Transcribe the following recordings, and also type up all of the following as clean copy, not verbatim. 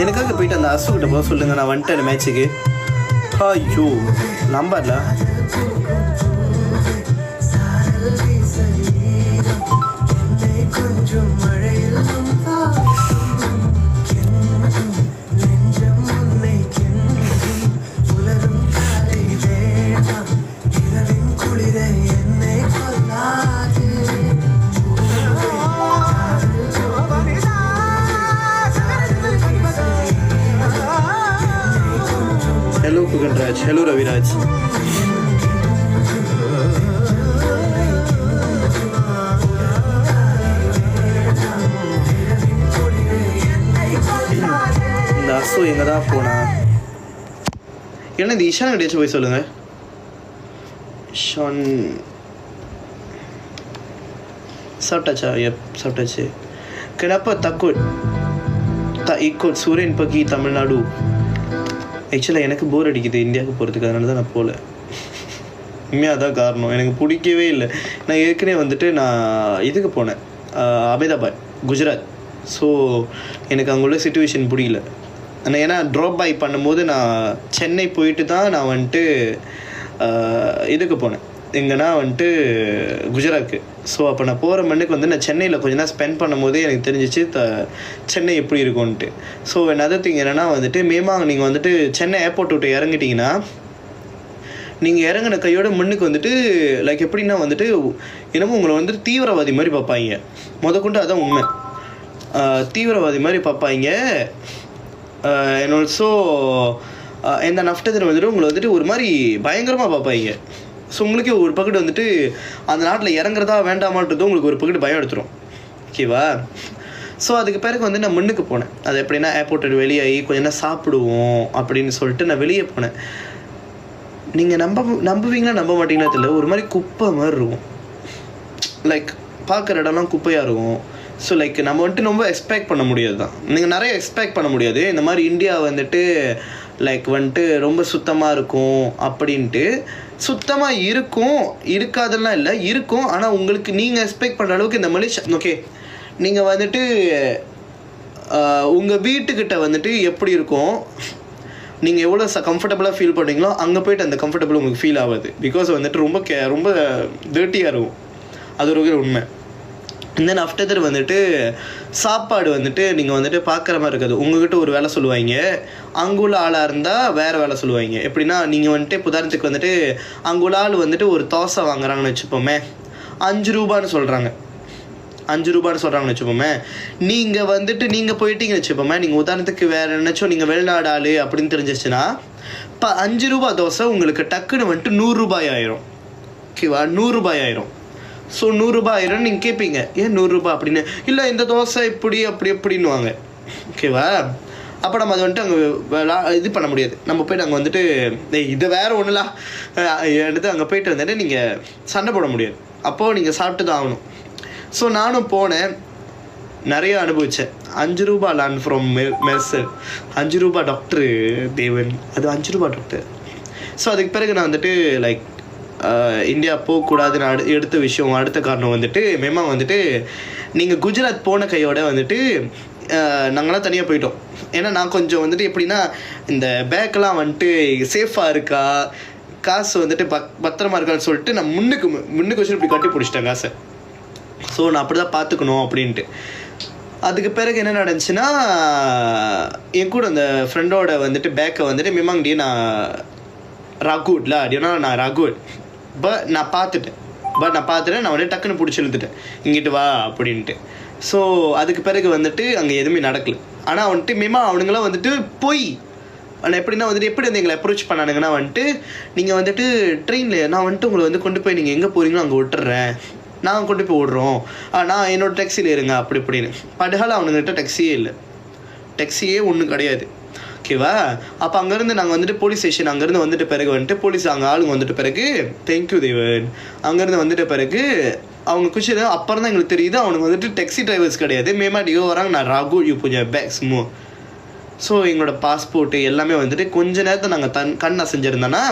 எனக்காக போயிட்டு அந்த அசுக்கிட்ட போக சொல்லுங்கள், நான் வந்துட்டேன் மேட்ச்சுக்கு. ஐயோ நம்பர்ல Hello Kuganraj, hello Raviraj. இந்த அசு எங்கே தான் போனா? என்ன இந்த ஈஷான் கிடையாச்சும் போய் சொல்லுங்க. ஷான் சாப்பிட்டாச்சா? சாப்பிட்டாச்சு. Kenapa takut tak ikut Suren pergi Tamil Nadu? ஆக்சுவலாக எனக்கு போர் அடிக்குது இந்தியாவுக்கு போகிறதுக்கு, அதனால தான் நான் போகல. உண்மையாக அதான் காரணம், எனக்கு பிடிக்கவே இல்லை. நான் ஏற்கனவே வந்துட்டு நான் இதுக்கு போனேன், அகமதாபாத், குஜராத். ஸோ எனக்கு அங்கே உள்ள சிச்சுவேஷன் பிடிக்கல. ஆனால் ஏன்னா ட்ராப் பை பண்ணும்போது நான் சென்னை போயிட்டு தான் நான் வந்துட்டு இதுக்கு போனேன், எங்கன்னா வந்துட்டு குஜராத்துக்கு. ஸோ அப்போ நான் போகிற மண்ணுக்கு வந்து நான் சென்னையில் கொஞ்ச நேரம் ஸ்பெண்ட் பண்ணும்போதே எனக்கு தெரிஞ்சிச்சு சென்னை எப்படி இருக்கும்ன்ட்டு. ஸோ அதர் திங் என்னென்னா வந்துட்டு மேமாங்க நீங்கள் வந்துட்டு சென்னை ஏர்போர்ட் விட்டு இறங்கிட்டிங்கன்னா நீங்கள் இறங்கின கையோட முன்னுக்கு வந்துட்டு லைக் எப்படின்னா வந்துட்டு என்னமோ உங்களை வந்துட்டு தீவிரவாதி மாதிரி பார்ப்பாங்க. கொண்டு அதான் உண்மை, தீவிரவாதி மாதிரி பார்ப்பாங்க. அண்ட் ஆல்சோ இந்த நஃப்டத்தில் வந்துட்டு உங்களை வந்துட்டு ஒரு மாதிரி பயங்கரமாக பார்ப்பாங்க. ஸோ உங்களுக்கு ஒரு பக்கெட் வந்துட்டு அந்த நாட்டில் இறங்குறதா வேண்டாமான்றது உங்களுக்கு ஒரு பக்கெட் பயம் எடுத்துரும். ஓகேவா? ஸோ அதுக்கு பிறகு வந்து நான் முன்னுக்கு போனேன். அது எப்படின்னா ஏர்போர்ட்டு வெளியாகி கொஞ்ச நேரம் சாப்பிடுவோம் அப்படின்னு சொல்லிட்டு நான் வெளியே போனேன். நீங்கள் நம்புவீங்களா நம்ப மாட்டீங்களா தெரியல, ஒரு மாதிரி குப்பை மாதிரி இருக்கும். லைக் பார்க்குற இடம்லாம் குப்பையாக இருக்கும். ஸோ லைக் நம்ம வந்துட்டு ரொம்ப எக்ஸ்பெக்ட் பண்ண முடியாது தான், நீங்கள் நிறைய எக்ஸ்பெக்ட் பண்ண முடியாது. இந்த மாதிரி இந்தியா வந்துட்டு லைக் வந்துட்டு ரொம்ப சுத்தமாக இருக்கும் அப்படின்ட்டு. சுத்தமாக இருக்கும், இருக்காதெல்லாம் இல்லை, இருக்கும். ஆனால் உங்களுக்கு நீங்கள் எக்ஸ்பெக்ட் பண்ணுற அளவுக்கு இந்த மலேசியா ஓகே, நீங்கள் வந்துட்டு உங்கள் வீட்டுக்கிட்ட வந்துட்டு எப்படி இருக்கும், நீங்கள் எவ்வளோ கம்ஃபர்டபுளாக ஃபீல் பண்ணுறீங்களோ அங்கே போய்ட்டு அந்த கம்ஃபர்டபுள் உங்களுக்கு ஃபீல் ஆகாது. பிகாஸ் வந்துட்டு ரொம்ப டர்ட்டியாக இருக்கும். அது ஒரு உண்மை. தென் ஆஃப்டர் வந்துட்டு சாப்பாடு வந்துட்டு நீங்கள் வந்துட்டு பார்க்குற மாதிரி இருக்காது. உங்கள்கிட்ட ஒரு வேலை சொல்லுவாங்க, அங்குள்ள ஆளாக இருந்தால் வேறு வேலை சொல்லுவாங்க. எப்படின்னா நீங்கள் வந்துட்டு உதாரணத்துக்கு வந்துட்டு அங்குள்ள ஆள் வந்துட்டு ஒரு தோசை வாங்குறாங்கன்னு வச்சுப்போமே, 5 ரூபான்னு சொல்கிறாங்க, 5 ரூபான்னு சொல்கிறாங்கன்னு வச்சுப்போமே. நீங்கள் வந்துட்டு நீங்கள் போயிட்டீங்கன்னு வச்சுப்போமே, நீங்கள் உதாரணத்துக்கு வேறு என்னச்சும் நீங்கள் வெளிநாடு ஆள் அப்படின்னு தெரிஞ்சிச்சுன்னா இப்போ 5 ரூபா தோசை உங்களுக்கு டக்குன்னு வந்துட்டு 100 ரூபாய் ஆயிரும். ஓகேவா? 100 ரூபாய் ஆயிரும். ஸோ 100 ரூபாய் ஆயிரம். நீங்கள் கேட்பீங்க ஏன் 100 ரூபாய் அப்படின்னு. இல்லை இந்த தோசை இப்படி அப்படி எப்படின்னுவாங்க. ஓகேவா? அப்போ நம்ம அதை வந்துட்டு அங்கே இது பண்ண முடியாது. நம்ம போய்ட்டு அங்கே வந்துட்டு இதை வேறு ஒன்றுலாம் எடுத்து அங்கே போய்ட்டு வந்துட்டு நீங்கள் சண்டை போட முடியாது. அப்போது நீங்கள் சாப்பிட்டு தான் ஆகணும். ஸோ நானும் போனேன், நிறைய அனுபவித்தேன். 5 ரூபாய் லேண்ட் ஃப்ரம் மெர்சல், 5 ரூபாய் டாக்டரு தேவன், அது 5 ரூபாய் டாக்டர். ஸோ அதுக்கு பிறகு நான் வந்துட்டு லைக் இந்தியா போகக்கூடாதுன்னு எடுத்த விஷயம். அடுத்த காரணம் வந்துட்டு மேமா வந்துட்டு நீங்கள் குஜராத் போன கையோட வந்துட்டு நாங்களாம் தனியாக போயிட்டோம். ஏன்னா நான் கொஞ்சம் வந்துட்டு எப்படின்னா இந்த பேக்கெலாம் வந்துட்டு சேஃபாக இருக்கா, காசு வந்துட்டு பத்திரமா இருக்கான்னு சொல்லிட்டு நான் முன்னுக்கு வச்சு இப்படி கட்டி பிடிச்சிட்டேன் காசை. ஸோ நான் அப்படி தான் பார்த்துக்கணும் அப்படின்ட்டு. அதுக்கு பிறகு என்ன நடந்துச்சுன்னா என் கூட அந்த ஃப்ரெண்டோட வந்துட்டு பேக்கை வந்துட்டு மிமாங்கடியே நான் ராகுட்ல அப்படின்னா நான் ராகுட் நான் பார்த்துட்டேன் நான் வந்துட்டு டக்குன்னு பிடிச்சி இழுத்துட்டேன், இங்கிட்டு வா அப்படின்ட்டு. ஸோ அதுக்கு பிறகு வந்துட்டு அங்கே எதுவுமே நடக்கலை. ஆனால் வந்துட்டு மேமா அவனுங்களாம் வந்துட்டு போய் ஆனால் எப்படின்னா வந்துட்டு எப்படி வந்து எங்களை அப்ரோச் பண்ணானுங்கன்னா வந்துட்டு நீங்கள் வந்துட்டு ட்ரெயினில் நான் வந்துட்டு உங்களை வந்து கொண்டு போய் நீங்கள் எங்கே போகிறீங்களோ அங்கே விட்டுறேன், நாங்கள் கொண்டு போய் விட்றோம், நான் என்னோடய டேக்ஸியில் இருங்க அப்படி இப்படின்னு. படுகால அவனுங்கிட்ட டேக்ஸியே இல்லை, டேக்ஸியே ஒன்றும் கிடையாது. ஓகேவா? அப்போ அங்கேருந்து நாங்கள் வந்துட்டு போலீஸ் ஸ்டேஷன் அங்கேருந்து வந்துட்டு பிறகு வந்துட்டு போலீஸ் அங்கே ஆளுங்க வந்துட்டு பிறகு தேங்க்யூ தேவன் அங்கேருந்து வந்துட்டு பிறகு அவங்க குஷி அப்புறம் தான் எங்களுக்கு தெரியுது அவனுக்கு வந்துட்டு டேக்ஸி டிரைவர்ஸ் கிடையாது, மேமாட்டியோ வராங்க, நான் ராகு யூ கொஞ்சம் பேக்ஸ் மூ. ஸோ எங்களோட பாஸ்போர்ட்டு எல்லாமே வந்துட்டு கொஞ்ச நேரத்தை நாங்கள் கண் அசைஞ்சிருந்தோன்னா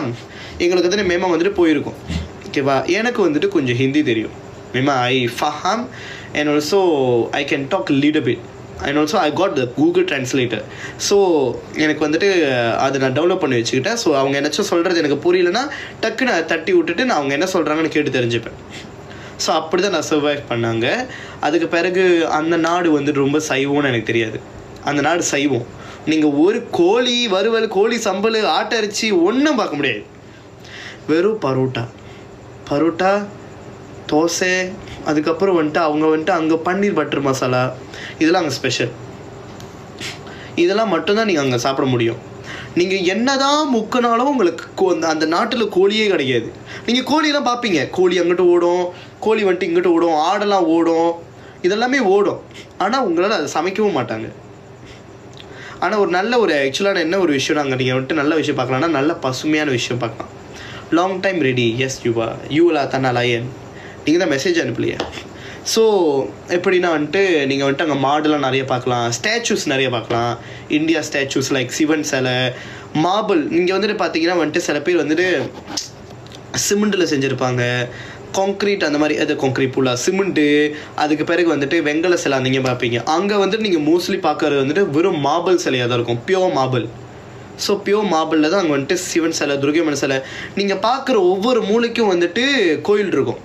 எங்களுக்கு வந்துட்டு மேமா வந்துட்டு போயிருக்கோம். ஓகேவா? எனக்கு வந்துட்டு கொஞ்சம் ஹிந்தி தெரியும் மேமா, ஐ ஃபஹாம் and also I can talk little bit. And also I got the Google translator. So எனக்கு வந்துட்டு அதை நான் டெவலப் பண்ணி வச்சுக்கிட்டேன். ஸோ அவங்க என்னச்சும் சொல்கிறது எனக்கு புரியலன்னா டக்குன்னு தட்டி விட்டுட்டு நான் அவங்க என்ன சொல்கிறாங்கன்னு கேட்டு தெரிஞ்சுப்பேன். ஸோ அப்படி தான் நான் சர்வைவ் பண்ணாங்க. அதுக்கு பிறகு அந்த நாடு வந்துட்டு ரொம்ப சைவம்னு எனக்கு தெரியாது. அந்த நாடு சைவம். நீங்கள் ஒரு கோழி வறுவல், கோழி சம்பல், ஆட்டரிச்சி ஒன்றும் பார்க்க முடியாது. வெறும் பரோட்டா, தோசை, அதுக்கப்புறம் வந்துட்டு அவங்க வந்துட்டு அங்கே பன்னீர் பட்டர் மசாலா, இதெல்லாம் அங்கே ஸ்பெஷல். இதெல்லாம் மட்டும்தான் நீங்கள் அங்கே சாப்பிட முடியும். நீங்கள் என்னதான் முக்கினாலும் உங்களுக்கு அந்த நாட்டில் கோழியே கிடைக்காது. நீங்கள் கோழியெல்லாம் பார்ப்பீங்க, கோழி அங்கிட்டு ஓடும், கோழி வந்துட்டு இங்கிட்டு ஓடும், ஆடெல்லாம் ஓடும், இதெல்லாமே ஓடும். ஆனால் உங்களால் அதை சமைக்கவும் மாட்டாங்க. ஆனால் ஒரு நல்ல ஒரு ஆக்சுவலான என்ன ஒரு விஷயம் நாங்கள் நீங்கள் வந்துட்டு நல்ல விஷயம் பார்க்கலாம்னா நல்ல பசுமையான விஷயம் பார்க்கலாம். லாங் டைம் ரெடி, எஸ் யூலா தன்னா லயன், நீங்கள் தான் மெசேஜ் அனுப்பலையே. ஸோ எப்படின்னா வந்துட்டு நீங்கள் வந்துட்டு அங்கே மாடெலாம் நிறைய பார்க்கலாம், ஸ்டாச்சூஸ் நிறைய பார்க்கலாம். இந்தியா ஸ்டாச்சூஸ் லைக் சிவன் சிலை, மார்பிள். நீங்கள் வந்துட்டு பார்த்தீங்கன்னா வந்துட்டு சில பேர் வந்துட்டு சிமெண்டில் செஞ்சுருப்பாங்க, காங்க்ரீட் அந்த மாதிரி, அது காங்க்ரீட் ஃபுல்லாக சிமெண்ட்டு. அதுக்கு பிறகு வந்துட்டு வெங்கல சிலை நீங்கள் பார்ப்பீங்க. அங்கே வந்துட்டு நீங்கள் மோஸ்ட்லி பார்க்குறது வந்துட்டு வெறும் மார்பிள் சிலையாக தான் இருக்கும், பியோர் மார்பிள். ஸோ பியோர் மார்பிளில் தான் அங்கே வந்துட்டு சிவன் சிலை, துர்கைமன் சிலை. நீங்கள் பார்க்குற ஒவ்வொரு மூளைக்கும் வந்துட்டு கோயில் இருக்கும்.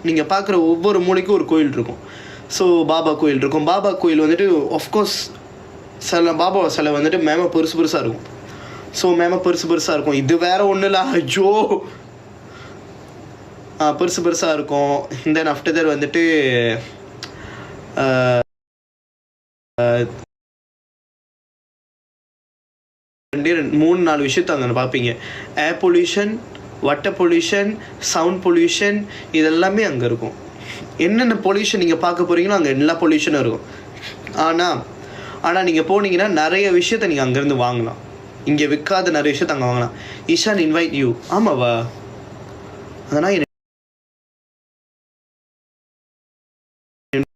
நீங்கள் பார்க்குற ஒவ்வொரு மூலைக்கும் ஒரு கோயில் இருக்கும். ஸோ பாபா கோயில் இருக்கும். பாபா கோயில் வந்துட்டு ஆஃப்கோர்ஸ் பாபா சிலை வந்துட்டு மேம பெருசாக இருக்கும். ஸோ மேம பெருசாக இருக்கும். இது வேறு ஒன்றும் இல்லை, ஐயோ பெருசாக இருக்கும். தென் ஆஃப்டர் தட் வந்துட்டு 3-4 விஷயத்தை அங்கே பார்ப்பீங்க. Air pollution, water pollution, sound pollution, இதெல்லாமே அங்கே இருக்கும். என்னென்ன பொல்யூஷன் நீங்கள் பார்க்க போகிறீங்களோ அங்கே எல்லா பொல்யூஷனும் இருக்கும். ஆனால் நீங்கள் போனீங்கன்னா நிறைய விஷயத்தை நீங்கள் அங்கேருந்து வாங்கலாம். இங்கே விற்காத நிறைய விஷயத்தை அங்கே வாங்கலாம். Ishaan invite you. ஆமாவா? அதனால்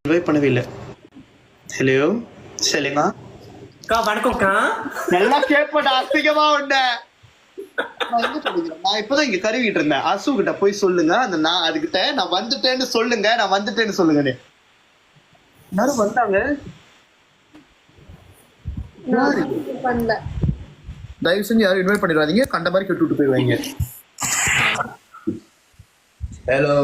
இன்வைட் பண்ணவே இல்லை. ஹலோ சொல்லுங்க. வணக்கம்க்கா. நல்லா கேட்பட்ட அசிங்கமா உண்ட. நான் இப்பதான் இங்க கருவிட்டு இருந்தேன். அசு கிட்ட போய் சொல்லுங்க, அந்த நான் அதுகிட்ட நான் வந்துட்டேன்னு சொல்லுங்க. யாரும் வந்தாங்க? தயவு செஞ்சு யாரும் இன்வைட் பண்ணிடாதீங்க, கண்ட மாதிரி கெட்டு விட்டு போயிடுவாங்க. ஹலோ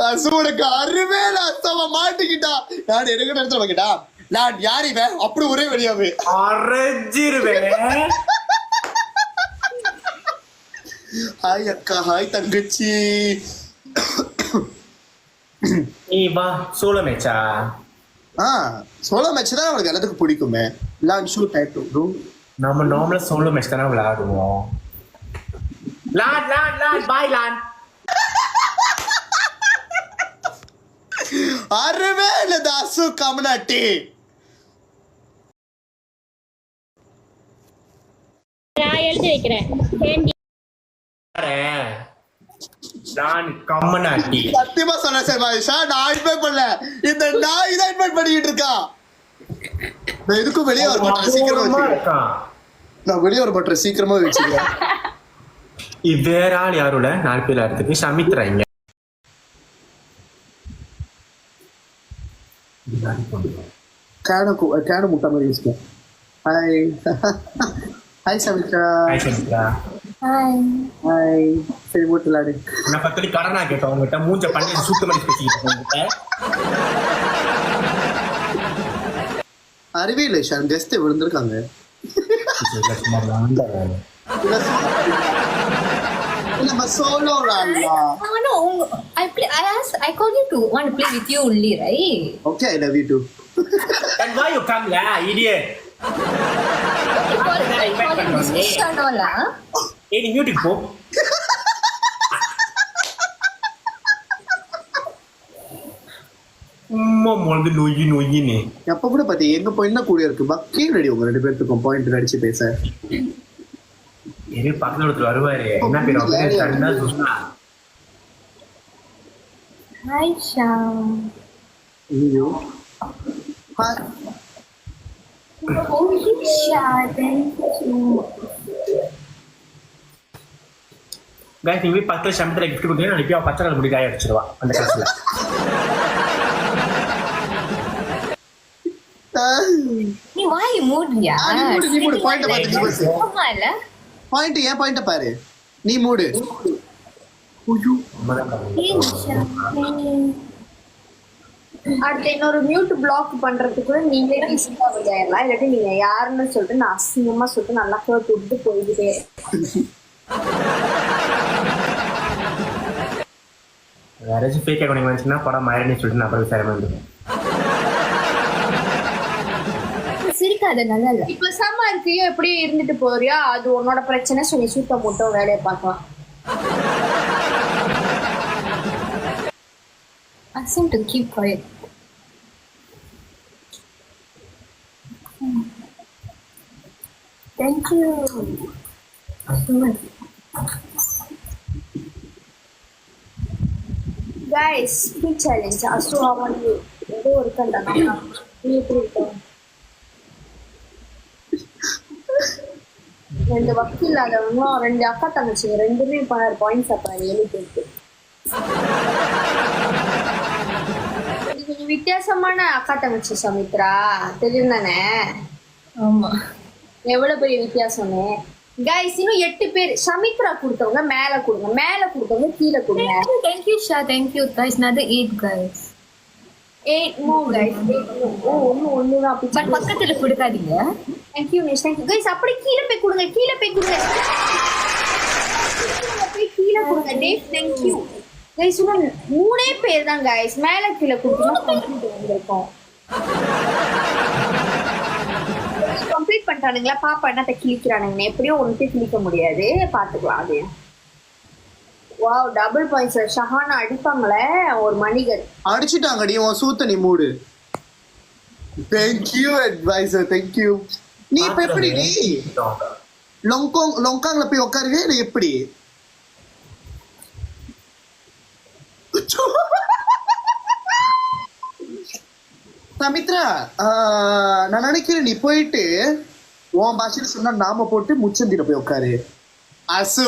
அசுவனுக்கு அருமே அசவ மாட்டிக்கிட்டா. நான் எனக்கு நடத்த வைக்கிட்டா. நான் யாரிவேன் அப்படி ஒரே வெளியாவே அரைஞ்சிருவேன். ஹாய் அக்கா, ஹாய் தங்கச்சி. நீ வா சோலோ மேட்சா? சோலோ மேட்ச் தான் அவனுக்கு எல்லாத்துக்கும் பிடிக்குமே. லான் ஷூட் டேட்டூ. நம்ம நார்மலா சோலோ மேட்ச் தானே விளையாடுவோம். லான் பாய் லான். அருமே இல்ல தாசு கம்னாட்டி. நான் எழுதி வைக்கிறேன். நான் கம்மனாட்டி. சத்தியமா சொன்னேன் சார் பாயிஷா, நான் இன்வைட் பண்ணல. இந்த நாய் தான் இன்வைட் பண்ணிட்டு இருக்கா. நான் எதுக்கும் வெளியே வர மாட்டேன், சீக்கிரமா வச்சுக்கிறேன். நான் வெளியே வர மாட்டேன், சீக்கிரமா வச்சுக்கிறேன். வேற ஆள் யாரோட 4 பேர் இடத்துக்கு சமித்ராங்க. கேன முட்டை மாதிரி யூஸ் பண்ணேன். Hi hi Samitra. ஹாய். சரி போட்டு விளையாடு. நான் பக்கத்துல கடனா கேட்டோம் உங்ககிட்ட, மூஞ்ச பண்ணி சுத்த மாதிரி பேசிக்கிட்டு அறிவே இல்லை ஷான், கெஸ்ட் விழுந்திருக்காங்க. நம்ம சோலோ ராண்டா. No, I called you to want to play with you only, right? Okay, I love you too. Then why you come lah, idiot? I call you discussion all lah. Hey, mute it, po. மொழி நோயி நீ எப்ப கூட பாத்தி எங்க point கூட இருக்கு. பக்கே ready உங்க 2 பேருக்கும் பாயிண்ட் அடிச்சு பேச. ஏறி பக்கத்துல ஒருத்தர் வருவாரு. என்ன பேர் அவங்க? சண்டா சுஷ்மா. ஹாய் ஷாம். ஐயோ. Okay, Sha. Thank you. guys நீங்க போய் 10 சம்பளத்துல gift கொடுத்தீங்க நான் இப்ப பச்சை கலர் முடி காய அடிச்சிடுவா அந்த காசுல. நீ வாய் மூடுறியா? நீ மூடு பாயிண்ட் பாத்து பேசு. ஆமா இல்ல? பாயிண்ட் ஏன் பாயிண்ட் பாரு. நீ மூடு. ஐயோ ஏய் நிஷா. அடுத்து இன்னொரு மியூட் பிளாக் பண்றதுக்குள்ள நீங்களே ஈஸியா விளையாடலாம். இல்லாட்டி நீங்க யாருன்னு சொல்லிட்டு நான் அசிங்கமா சொல்லிட்டு நல்லா கேட்டு விட்டு போயிட்டே. வேற ஏதாச்சும் ஃபேக் அக்கௌண்ட் வந்துச்சுன்னா படம் மாறினு சொல்லிட்டு நான் அப்புறம் சேர வந்து சிரிக்காத நல்லா இல்ல. இப்ப சமா இருக்கியோ எப்படி இருந்துட்டு போறியோ அது உன்னோட பிரச்சனை. சொல்லி சூத்த மட்டும் வேலையை பார்க்கலாம். Ask him to keep quiet. Thank you. Guys, speech challenge. Asu, how are you? ஏதோ இருக்கண்டா நீ எப்படி இருக்க? ரெண்டு வக்கீல் ஆதவங்களும் 2 அக்கா தங்கச்சிங்க ரெண்டுமே பாயிண்ட்ஸ் அப்ப 7 பேருக்கு. கொஞ்சம் வித்தியாசமான அக்கா தங்கச்சி சமித்ரா தெரியும் தானே? ஆமா. எவ்வளவு பெரிய வித்தியாசம்னு. கைஸ் இன்னும் 8 பேர். சமித்ரா கொடுத்தவங்க மேல கொடுங்க, மேல கொடுத்தவங்க கீழே கொடுங்க. Thank you Sha. Thank you guys. Another 8 guys. 8 more guys. ஒண்ணுதான் பட் பக்கத்துல கொடுக்காதீங்க. Thank you Nish. Thank you guys. அப்படி கீழே போய் கொடுங்க, கீழே போய் கொடுங்க. கீழே கொடுங்க. Dave, thank you. கைஸ் இன்னும் 3 பேர் தான் கைஸ். மேல கீழே கொடுத்தா கம்ப்ளீட் வந்திருக்கும். கம்ப்ளீட் பண்ணிட்டானுங்களா? பாப்பா என்னத்த கிளிக்கிறானுங்க. எப்படியோ ஒன்றும் கிளிக்க முடியாது, பாத்துக்கலாம். அது வாவ் டபுள் பாயிண்ட்ஸ். ஷஹானா அடிப்பாங்களே ஒரு மணிகர் அடிச்சிட்டாங்கடி உன் சூத்த நீ மூடு. Thank you advisor. Thank you. நீ இப்ப எப்படி நீ லொங்காங்ல போய் உட்காருவே இல்லை எப்படி? சமித்ரா நான் நினைக்கிறேன் நீ போயிட்டு உன் பாஷையில சொன்னா நாம போட்டு முச்சந்திர போய் உட்காரு. அசு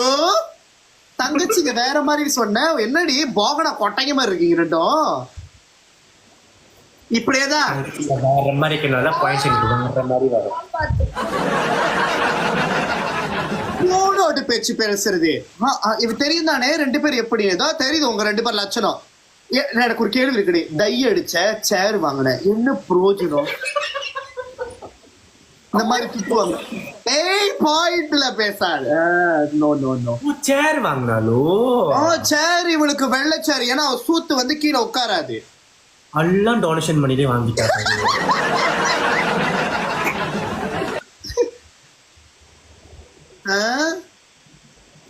தங்கச்சிங்க வேற மாதிரி சொன்ன என்னடி போகடா கொட்டைங்க மாதிரி இருக்கீங்க ரெண்டும். இப்படியேதான் வேற மாதிரி இருக்கனால பாயிண்ட்ஸ் வேற மாதிரி வரும். மூணோடு பேச்சு பேசுறது இது தெரியும் தானே? 2 பேர் எப்படி ஏதோ தெரியுது உங்க 2 பேர் லட்சணம். எனக்கு ஒரு கேள்வி இருக்குடி. தை அடிச்ச சேர் வாங்கின என்ன பிரயோஜனம்? இந்த மாதிரி திட்டுவாங்க. ஏய் பாயிண்ட்ல பேசாத. No no no. சேர் வாங்கினாலோ சேர் இவளுக்கு வெள்ளை சேர். ஏன்னா அவ சூத்து வந்து கீழே உட்காராது. எல்லாம் டொனேஷன் பண்ணிட்டே வாங்கிட்டாங்க.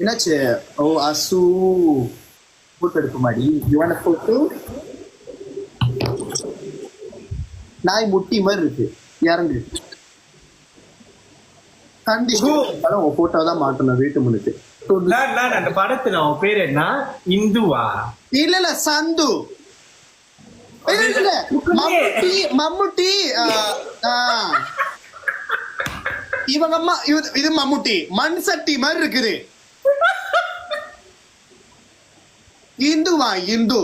என்னாச்சு? ஓ அசு போட்டோ எடுக்க மாடி. யுவான போட்டோ நாய் முட்டி மாதிரி இருக்கு. இறங்கு கண்டிப்பா உன் போட்டோ தான் மாட்டணும் வீட்டு முன்னுக்கு. அந்த படத்துல அவன் பேர் என்ன? இந்துவா? இல்ல சந்து. இல்ல மம்முட்டி. இவங்க அம்மா இது மம்முட்டி மண் சட்டி மாதிரி இருக்குது. இந்துவா? இந்து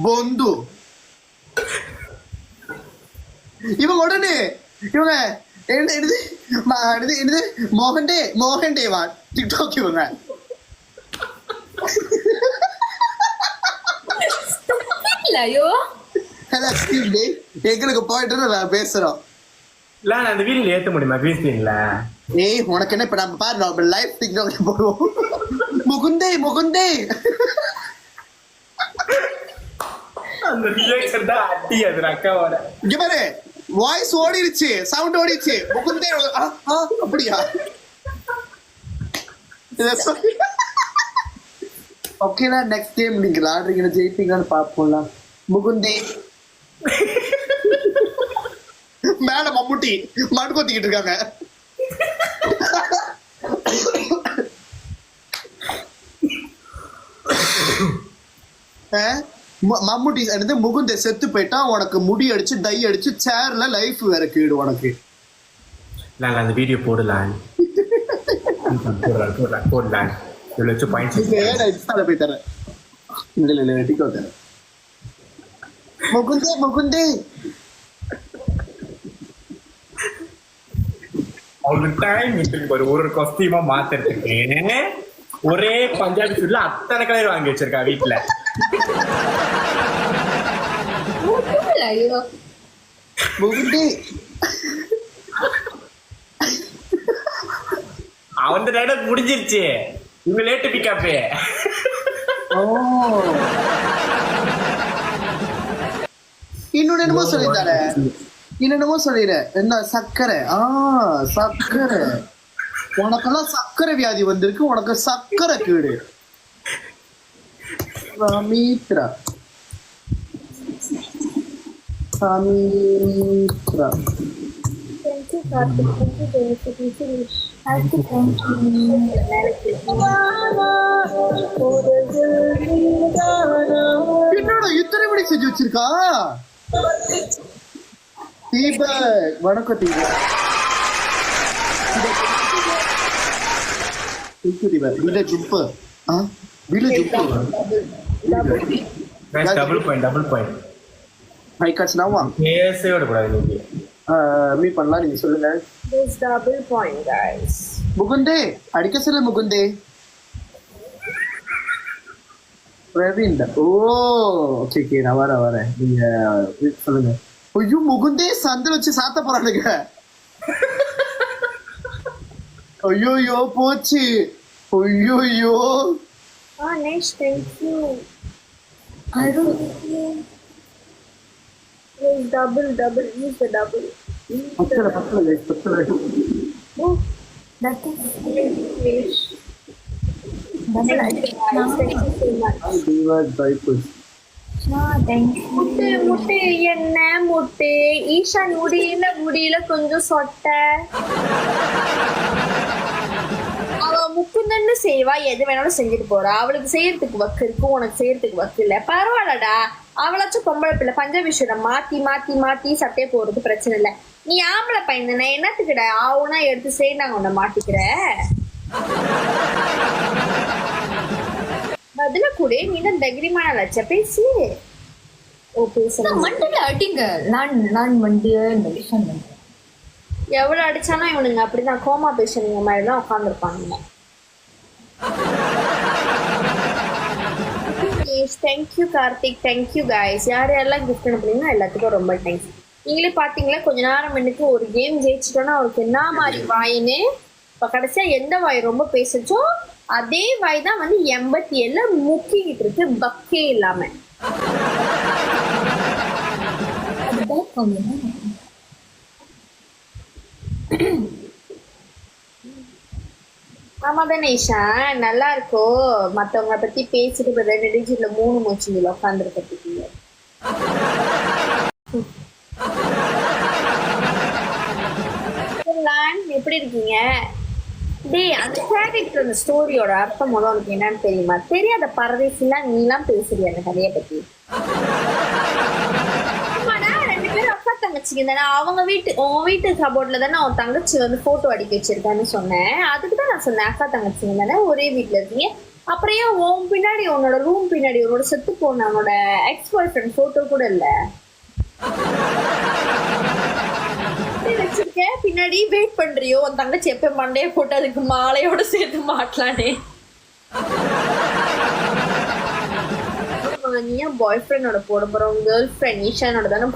பொந்து. இவங்க உடனே இவங்க என்னது மோகன் டேவா டிக்டாக் இவங்க. எங்களுக்கு போயிட்டு நான் பேசுறோம். அந்த வீடியோ ஏத்த முடியுமா பேசுறீங்களா? ஏய் உனக்கு என்ன இப்ப நம்ம பாரு நம்ம லைவ் டிக்டாக்ல போடுவோம். முகுந்தே அந்த ரியாக்ஷன் தான் அடி அது அக்காவோட. இங்க பாரு வாய்ஸ் ஓடிடுச்சு, சவுண்ட் ஓடிடுச்சு. முகுந்தே அப்படியா? ஓகேனா நெக்ஸ்ட் கேம் நீங்க விளையாடுறீங்க ஜெயிப்பீங்கன்னு பாப்போம்ல. முகுந்தே மேல மம்முட்டி மண் கொத்திக்கிட்டு இருக்காங்க. மம்முட்டி முகுந்த செத்து போயிட்டா உனக்கு முடி அடிச்சு டை அடிச்சு சேர்ல லைஃப் வேற கீடு உனக்கு. நான் அந்த வீடியோ போடலாம் போடலாம் இவ்வளோ வச்சு பாயிண்ட்ஸ் நான் இன்ஸ்டால போய் தரேன். இல்ல டிக்கோ தரேன். முகுந்தே அவங்களுக்கு டைம் இருக்கு ஒரு காஸ்டியூமா மாத்துறதுக்கு ஒரே பஞ்சாபி சுட்ல அத்தனை கலர் வாங்கி வச்சிருக்கா வீட்டுல. முகுந்தே அவன் நேரம் முடிஞ்சிருச்சு. இவங்க லேட்டு பிக்கப்பு. இன்னொன்னு என்னமோ சொல்லித்தார என்னென்னமோ சொல்லிடுற என்ன சர்க்கரை சர்க்கரை உனக்கெல்லாம் சர்க்கரை வியாதி வந்திருக்கு, உனக்கு சர்க்கரை கீடு. சமீத்ரா என்னோட இத்தனை மணி செஞ்சு வச்சிருக்கா. தீபக் வணக்கம் தீபக். டபுள் பாயிண்ட் பேசவே விடக்கூடாது. மீட் பண்ணலாம். நீங்க சொல்லுங்க. Double point guys. முகுந்தே அடிக்க சொல்ல. முகுந்தே பிரவீன். ஓகே நான் வரேன். நீங்க சொல்லுங்க. ஐயோ முகுந்தே சந்தில வச்சு சாத்த போறானுங்க. ஐயோ போச்சு. ஐயோ nice, thank you. I don't know. Use double, use the double. பத்தல. Oh, that is English. Double, thank you so much. முட்டை என்ன முட்டை ஈஷான் முடியல கொஞ்சம் சொட்ட. அவ முக்குந்தன்னு செய்வா, எது வேணாலும் செஞ்சுட்டு போறா. அவளுக்கு செய்யறதுக்கு வக்கு இருக்கு, உனக்கு செய்யறதுக்கு வக்கு இல்ல. பரவாயில்லடா, அவளாச்சும் பொம்பளை பிள்ளை. பஞ்சாபி ஷூரை மாத்தி சட்டையை போடுறது பிரச்சனை இல்ல. நீ ஆம்பளை பையன் தானே, என்னத்துக்கிட்ட ஆவுனா எடுத்து செய்யறாங்க உன்னை மாட்டிக்கிற. பதில கூட நீ தான் தைரியமான லட்ச பேசி. மண்டில அடிங்க. நான் மண்டிய இந்த விஷயம் எவ்வளவு அடிச்சாலும் இவனுங்க அப்படிதான் கோமா பேசுறீங்க மாதிரி தான் உட்காந்துருப்பாங்க. Thank you Karthik, thank you guys. யாரெல்லாம் கிஃப்ட் அனுப்புறீங்களோ எல்லாத்துக்கும் ரொம்ப தேங்க்ஸ். நீங்களே பாத்தீங்களா கொஞ்ச நேரம் முன்னுக்கு ஒரு கேம் ஜெயிச்சிட்டோன்னா அவருக்கு என்ன மாதிரி வாயின்னு. இப்ப கடைசியா எந்த வாய் ரொம்ப பேசுச்சோ அதே வாய் தான் வந்து 87 முக்கிக்கிட்டு இருக்கு, பக்கே இல்லாம. ஆமா தானே ஈஷா, நல்லா இருக்கோ. மத்தவங்க பத்தி பேசிட்டு 2 டிஜிட்ல 3 மூச்சுல உட்காந்துருக்கீங்க. எப்படி இருக்கீங்க? டேய், அந்த கேரக்டர் அந்த ஸ்டோரியோட அர்த்தம் முதல்ல உனக்கு என்னன்னு தெரியுமா? தெரியாத பரதேசிலாம் நீலாம் பேசுறியா அந்த கதையை பத்தி? ஆமாடா, 2 பேரும் அக்கா தங்கச்சிங்க தானே. அவங்க உன் வீட்டு கபோர்ட்ல தானே அவன் தங்கச்சி வந்து போட்டோ அடிக்க வச்சிருக்கான்னு சொன்னேன். அதுக்கு தான் நான் சொன்னேன் அக்கா தங்கச்சிங்க தானே, ஒரே வீட்டுல இருக்கீங்க. அப்புறம் ஏன் உன் பின்னாடி உன்னோட ரூம் பின்னாடி உன்னோட செத்து போன அவனோட எக்ஸ் பாய் ஃப்ரெண்ட் போட்டோ கூட இல்ல வச்சிருக்க? பின்னாடி வெயிட் பண்றியோ உன் தங்கச்சி எப்ப மண்டைய போட்டு அதுக்கு மாலையோட சேர்த்து மாட்டலானே. நீ ஏன் பாய் ஃப்ரெண்டோட போட போறோம்? கேர்ள் ஃப்ரெண்ட் ஈஷானோட தானே.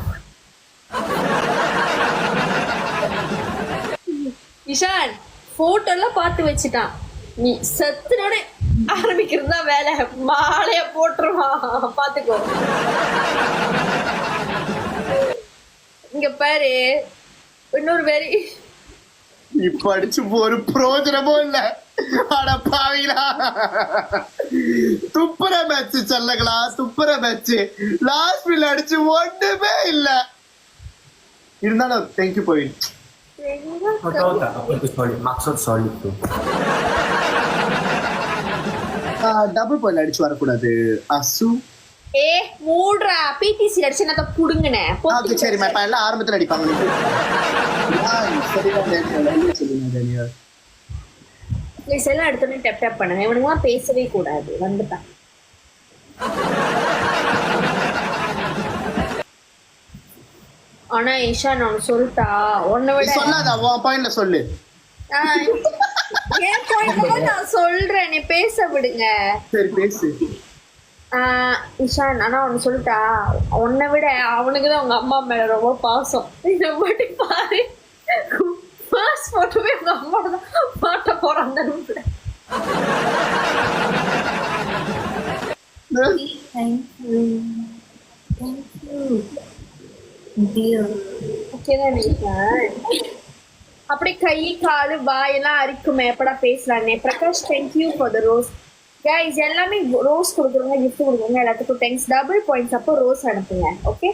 ஈஷான் போட்டோ எல்லாம் பார்த்து வச்சுட்டான். நீ சத்துனோட ஆரம்பிக்கிறதா வேலை, மாலைய போட்டுருவான் பாத்துக்கோ. இங்க பாரு, இன்னொரு வேற இப்ப அடிச்சு ஒரு பிரோஜனமும் இல்ல. அட பாவிங்களா, துப்புற மேட்ச் செல்லங்களா, துப்புற மேட்ச். லாஸ்ட் மில் அடிச்சு ஒண்ணுமே இல்ல. இருந்தாலும் தேங்க்யூ பாயிண்ட். டபுள் பாயிண்ட் அடிச்சு வரக்கூடாது அசு. மூடுறா, பிடிசி அடிச்சு நான் புடுங்கினேன். சரிம்மா, இப்ப எல்லாம் ஆரம்பத்துல அடிப்பாங்க. ப்ளீஸ் எல்லாம் எடுத்தோடனே டெப் பண்ணுங்க. இவனுங்களாம் பேசவே கூடாது. வந்துட்டான். ஆனா ஈஷா நான் சொல்லிட்டா உன்னை விட சொல்லாத உன் பாயிண்ட்ல சொல்லு. என் பாயிண்ட்ல நான் சொல்றேன், நீ பேச விடுங்க. சரி பேசு. இஷான் ஆனா ஒன்னு சொல்லிட்டா, உன்னை விட அவனுக்குதான் அவங்க அம்மா மேல ரொம்ப பாசம். இதை மட்டும் பாரு, ஃபர்ஸ்ட் போட்டோவே உங்க அம்மா தான் மாட்ட போறான் அந்த ரூம்ல. அப்படி கை காலு வாயெல்லாம் அரிக்குமே எப்படா பேசலானே. Prakash thank you for the rose. Guys எல்லாமே ரோஸ் கொடுக்குறவங்க, கிஃப்ட் கொடுக்குறவங்க எல்லாத்துக்கும் தேங்க்ஸ். டபுள் பாயிண்ட்ஸ் அப்போ ரோஸ் அனுப்புங்க. ஓகே,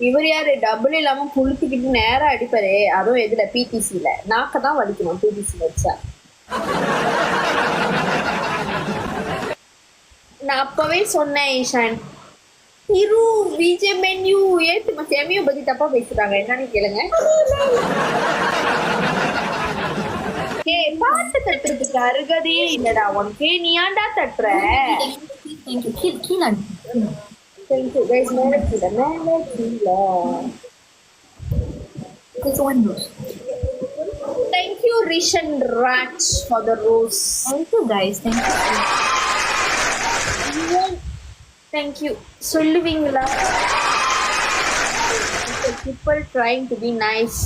இவர் யாரு டபுள் இல்லாம புளுத்துக்கிட்டு நேரா அடிப்பாரு. அதுவும் எதுல? பிடிசில. நாக்க தான் வலிக்கணும் பிடிசி வச்சா. நான் அப்பவே சொன்னேன் ஈஷான், இரு விஜய் மென்யூ ஏத்து செமியோ பத்தி தப்பா பேசுறாங்க, என்னன்னு கேளுங்க. பாட்டு தட்டுறதுக்கு அருகதையே இல்லடா உனக்கு, நீ ஏன்டா தட்டுற? Thank you guys. மேல கீழே மேல கீழே. Thank you Rishan Raj for the rose. Thank you guys. Thank you. சொல்லுவீங்களா? people trying to be nice,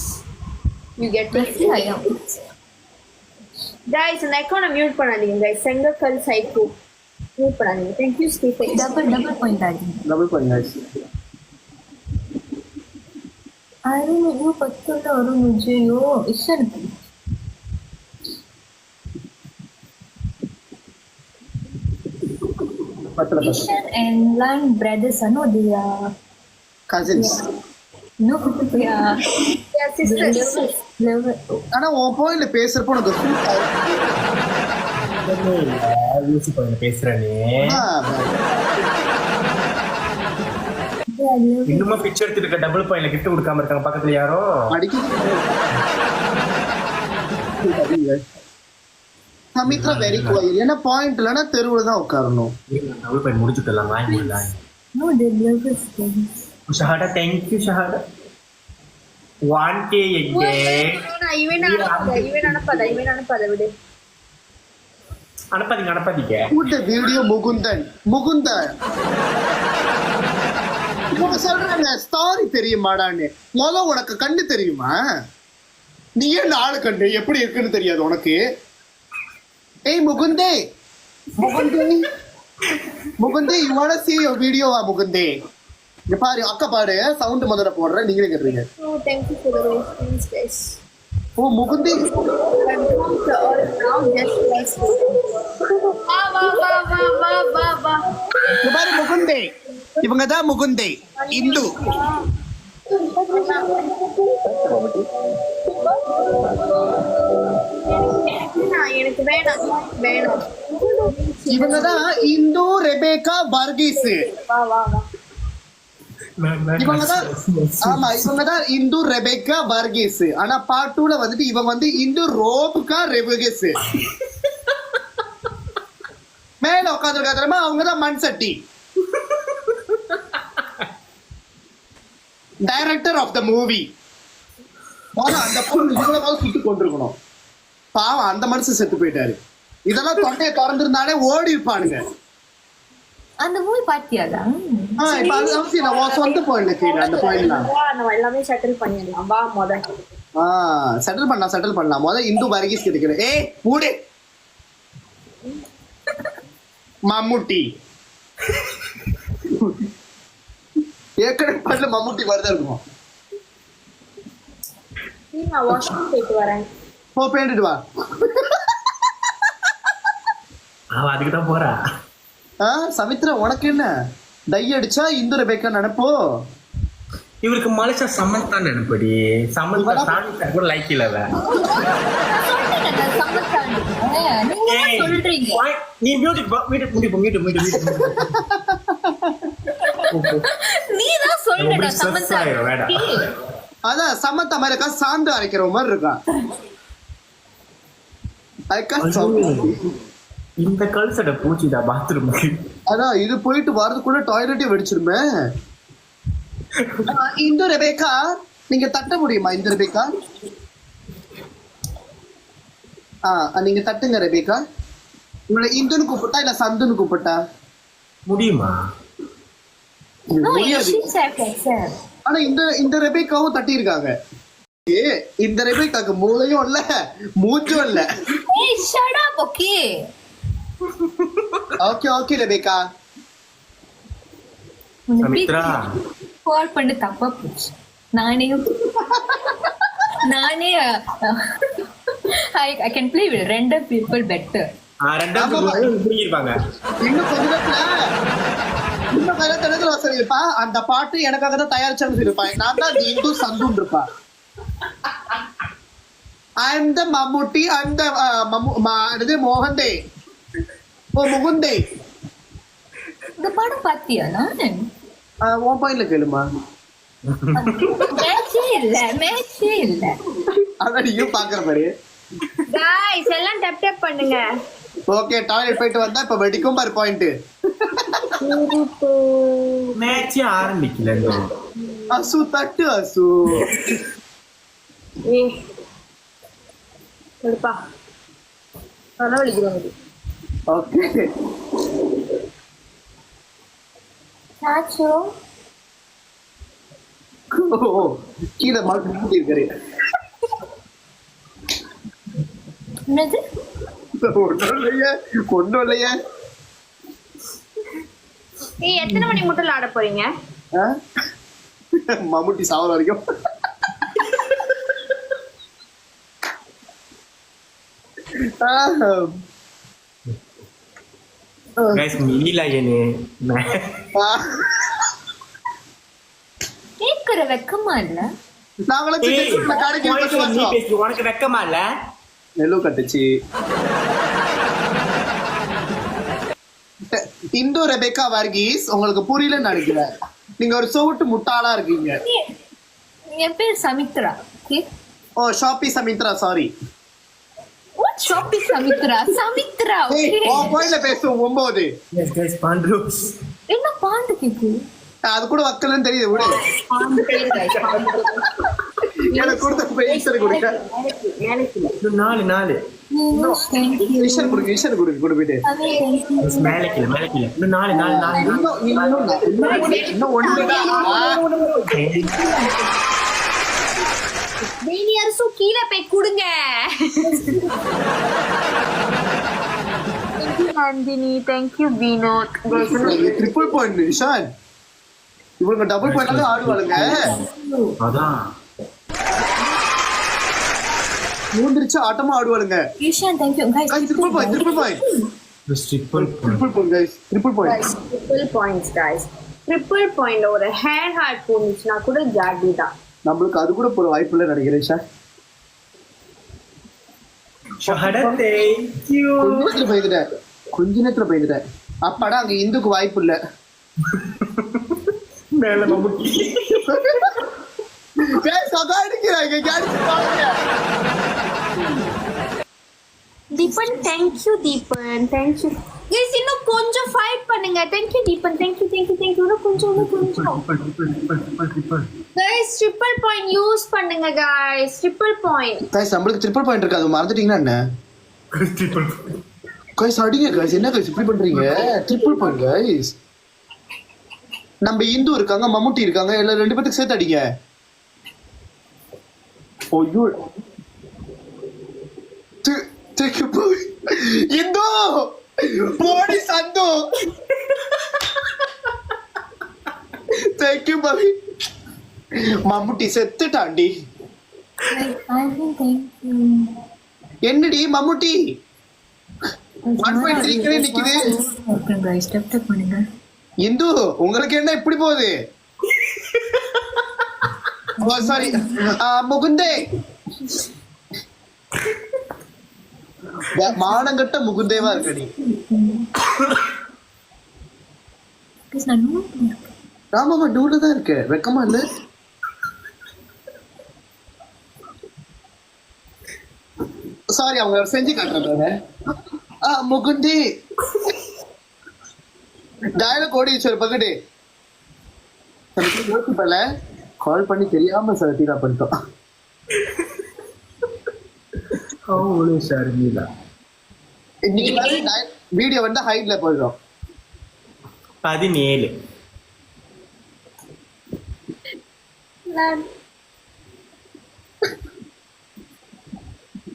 you get it. guys இந்த அக்கவுண்ட மியூட் பண்ணாதீங்க guys. செங்கக்கல் சைக்கோ மியூட் பண்ணாதீங்க. thank you Stephen. Double point ஆகுது. Double point. अरे वो पत्थर का और मुझे यो Ishan Ishan and Lan brothers are no they are cousins. no they are sisters. ஆனா உன் பாயிண்ட்ல பேசுறப்போ உனக்கு பேசுறேனே. இன்னுமா பிக்சர் எடுத்துட்டு இருக்க டபுள் பாயிண்ட்ல கிஃப்ட் கொடுக்காம இருக்காங்க பக்கத்துல யாரோ சமித்ரா வெரி கோயில். ஏன்னா பாயிண்ட் இல்லைன்னா தெருவுல தான் உட்காரணும். டபுள் பாயிண்ட் முடிச்சுட்டலாம் வாங்கிடலாம். no they love us. ஷஹாடா தேங்க்யூ ஷஹாடா. 1k எங்கே இவன் அனுப்பாத விடு. அனுப்பாதீங்க கூட்ட வீடியோ முகுந்தன் இவங்க சொல்றாங்க ஸ்டாரி தெரியுமாடான்னு. முதல்ல உனக்கு கண்ணு தெரியுமா? நீ ஏன் நாலு கண்ணு எப்படி இருக்குன்னு தெரியாது உனக்கு? ஏய் முகுந்தே you want see your video முகுந்தே? இங்க பாரு அக்கா பாரு சவுண்ட் முதல்ல போடுறேன், நீங்களே கேட்குறீங்க. Oh, thank you for the response, guys. ஓ முகுந்தே பாரு முகுந்தே, இவங்க தான் முகுந்தே இந்து. எனக்கு வேணும். இவங்க தான் இந்து ரெபேக்கா வர்கீஸ். இவங்கதான் இந்து ரெபேக்கா வர்கீஸ். ஆனா பார்ட் 2ல வந்துட்டு இவங்க வந்து இந்து ரோப்கா ரெபேகஸ். மேல உட்காந்துருக்காங்க அவங்கதான் மண் சட்டி. Director of the movie. அந்த பொண்ணு இவ்வளவு சுட்டு கொண்டிருக்கணும். பாவம் அந்த மனுஷன் செத்து போயிட்டாரு. இதெல்லாம் தொண்டையை திறந்திருந்தாலே ஓடி இருப்பானுங்க. அந்த மூவி பாத்தியாடா? இப்ப அது அவசியம் நான் சொந்த பாயிண்ட்ல கேளு. அந்த பாயிண்ட்ல நம்ம எல்லாமே செட்டில் பண்ணிடலாம். வா முதல்ல செட்டில் பண்ணலாம். முதல்ல இந்து வர்கீஸ் கிடைக்கிறேன். ஏய் மூடு மம்முட்டி. ஏற்கனவே பண்ணல மம்முட்டி மாதிரிதான் இருக்கும். நான் வாஷ்ரூம் போயிட்டு வரேன். போ பேண்டிட்டு வா. அதுக்கு தான் போறா. சமித்ரா உனக்கு என்ன டை அடிச்சா இந்து ரெபேக்கா நினைப்போ? இவருக்கு மலேசியா சமந்தா நினைப்படி. சமந்தா சாமி கூட லைக் இல்ல. நீ மியூட் நீ தான் சொல்றடா சமந்தா. அதான் சமத்தா மாதிரி இருக்கா, சாந்து அரைக்கிற மாதிரி இருக்கா. இந்த கல்சட பூச்சிடா பாத்ரூமுக்கு. அதான் இது போயிட்டு வரதுக்குள்ள டாய்லெட்டே வெடிச்சிருமே. இந்த ரெபேக்கா நீங்க தட்ட முடியுமா? இந்த ரெபேக்கா நீங்க தட்டுங்க ரெபேக்கா. உங்களை இந்துன்னு கூப்பிட்டா இல்ல சந்துன்னு கூப்பிட்டா முடியுமா? No, முடியாது. she said like that. ஆனா இந்த ரெபேக்காவும் தட்டி இருக்காங்க. இந்த ரெபேக்காக்கு மூளையும் இல்ல மூச்சும் இல்ல. Hey, shut up, okay? Okay okay Rebecca. Samitra call பண்ணி தப்பா போச்சு. நானே I can play with random people better. ரெண்டாவது புரிஞ்சிருப்பாங்க. இன்னும் கொஞ்ச நேரத்துல சொல்லிருப்பா, அந்த பாட்டு எனக்காக தான் தயாரிச்சான்னு சொல்லிருப்பா. நான் தான் இந்து சந்துன்னு இருப்பா. அந்த மம்முட்டி அந்த மோகந்தே முகுந்தே. இந்த படம் பாத்தியா? நான் உன் பாயிண்ட்ல கேளுமா. மேட்சே இல்ல. அதான் நீயும் பாக்குற மாதிரி. guys எல்லாம் டப் டப் பண்ணுங்க. ஓகே டாய்லெட் போயிட்டு வந்தா இப்ப வெடிக்கும் பாரு பாயிண்ட். மேட்ச் ஆரம்பிக்கல. அசு தட்டு அசு. எடுப்பா தலைவலிக்குது. ஓகே சாச்சோ கீழே மாட்டி இருக்காரு. என்னது? கொண்டு இல்லையே. ஏய் எத்தனை மணி மட்டும் ஆட போறீங்க? மம்முட்டி சாவர வரைக்கும். கைஸ் மீலா ஏனே கேக்குற வெக்கமா இல்ல? நாங்களும் கடைக்கு உனக்கு வெக்கமா இல்ல? நெல்லு கட்டுச்சு. இந்து ரெபேக்கா வர்கீஸ் உங்களுக்கு புரியலன்னு நினைக்கிறேன். நீங்க ஒரு சோட்டு முட்டாளா இருக்கீங்க. என் பேர் சமித்ரா. ஓ ஷாப்பி சமித்ரா சாரி. What ஷாப்பி சமித்ரா? சமித்ரா. உன் பாயிண்ட்ல பேசுவோம் 9. எஸ் கைஸ் பாண்டு. என்ன பாண்டு கேக்கு? அது கூட வக்கலன்னு தெரியுது விடு. பாண்டு பேர் guys. எனக்கு கொடுத்த பெயின்சர் கொடுங்க. நாலு ஈஷன் கொடுங்க ஈஷன் கொடுங்க கொடு போயிட்டு. மேலக்கில இன்னும் நாலு இன்னும் ஒண்ணுதான். டேனியர்ஸு கீழே போய் கொடுங்க. Thank you Nandhini, thank you Vinoth. Triple point Nishan. இவங்க டபுள் பாயிண்ட்ல ஆடுவாளுங்க. அதான் மூந்திரிச்சு ஆட்டமா ஆடுவாளுங்க. Eshan thank you guys. Triple point triple point guys triple points guys. Triple பாயிண்ட்ல ஒரு ஹேர் ஹார்ட் போனுச்சுனா கூட ஜாடி தான். நம்மளுக்கு அது கூட போற வாய்ப்பு இல்ல நினைக்கிறேன் சார். ஷஹட thank you. கொஞ்ச நேரத்துல போயிடுறேன். அப்பாடா அங்க இந்துக்கு வாய்ப்பு இல்ல. மேல மம்முட்டி. गाइस அடிக்கிறாங்க गाइस பாருங்க. Deepan thank you Deepan thank you. guys இன்னும் கொஞ்சம் ஃபைட் பண்ணுங்க. thank you Deepan thank you இன்னும் கொஞ்சம் guys ட்ரிபிள் பாயிண்ட் யூஸ் பண்ணுங்க guys. ட்ரிபிள் பாயிண்ட் गाइस நம்மளுக்கு ட்ரிபிள் பாயிண்ட் இருக்கு. அது மறந்துட்டீங்களா என்ன? गाइस அடிங்க गाइस. என்ன गाइस இப்படி பண்றீங்க? Triple point guys. நம்ம இந்து இருக்காங்க, மம்முட்டி இருக்காங்க, எல்லாம் ரெண்டு பேருக்கு சேர்த்து அடிங்க. ஐயோ take a boy. Hindu Bodi Sandhu. thank you baby. Mammootty செத்துட்டாண்டி. thank you. என்னடி மம்முட்டி 1.3 கிரே நிக்குது. ஓகே गाइस ஸ்டெப் பண்ணுங்க. இந்து உங்களுக்கு என்ன இப்படி போகுது? சாரி முகுந்தே. மானங்கட்ட முகுந்தேவா இருக்க நீ. ஆமாமா டூல தான் இருக்கு. வெக்கமா இல்ல? சாரி அவங்க செஞ்சு காட்டுறாங்க. முகுந்தி டயலாக் ஓடி வச்சு ஒரு பக்கெட்டு யோசிப்பல கால் பண்ணி தெரியாம சார் தீரா பண்ணிட்டோம். இன்னைக்கு வீடியோ வந்து ஹைட்ல போயிடும். 17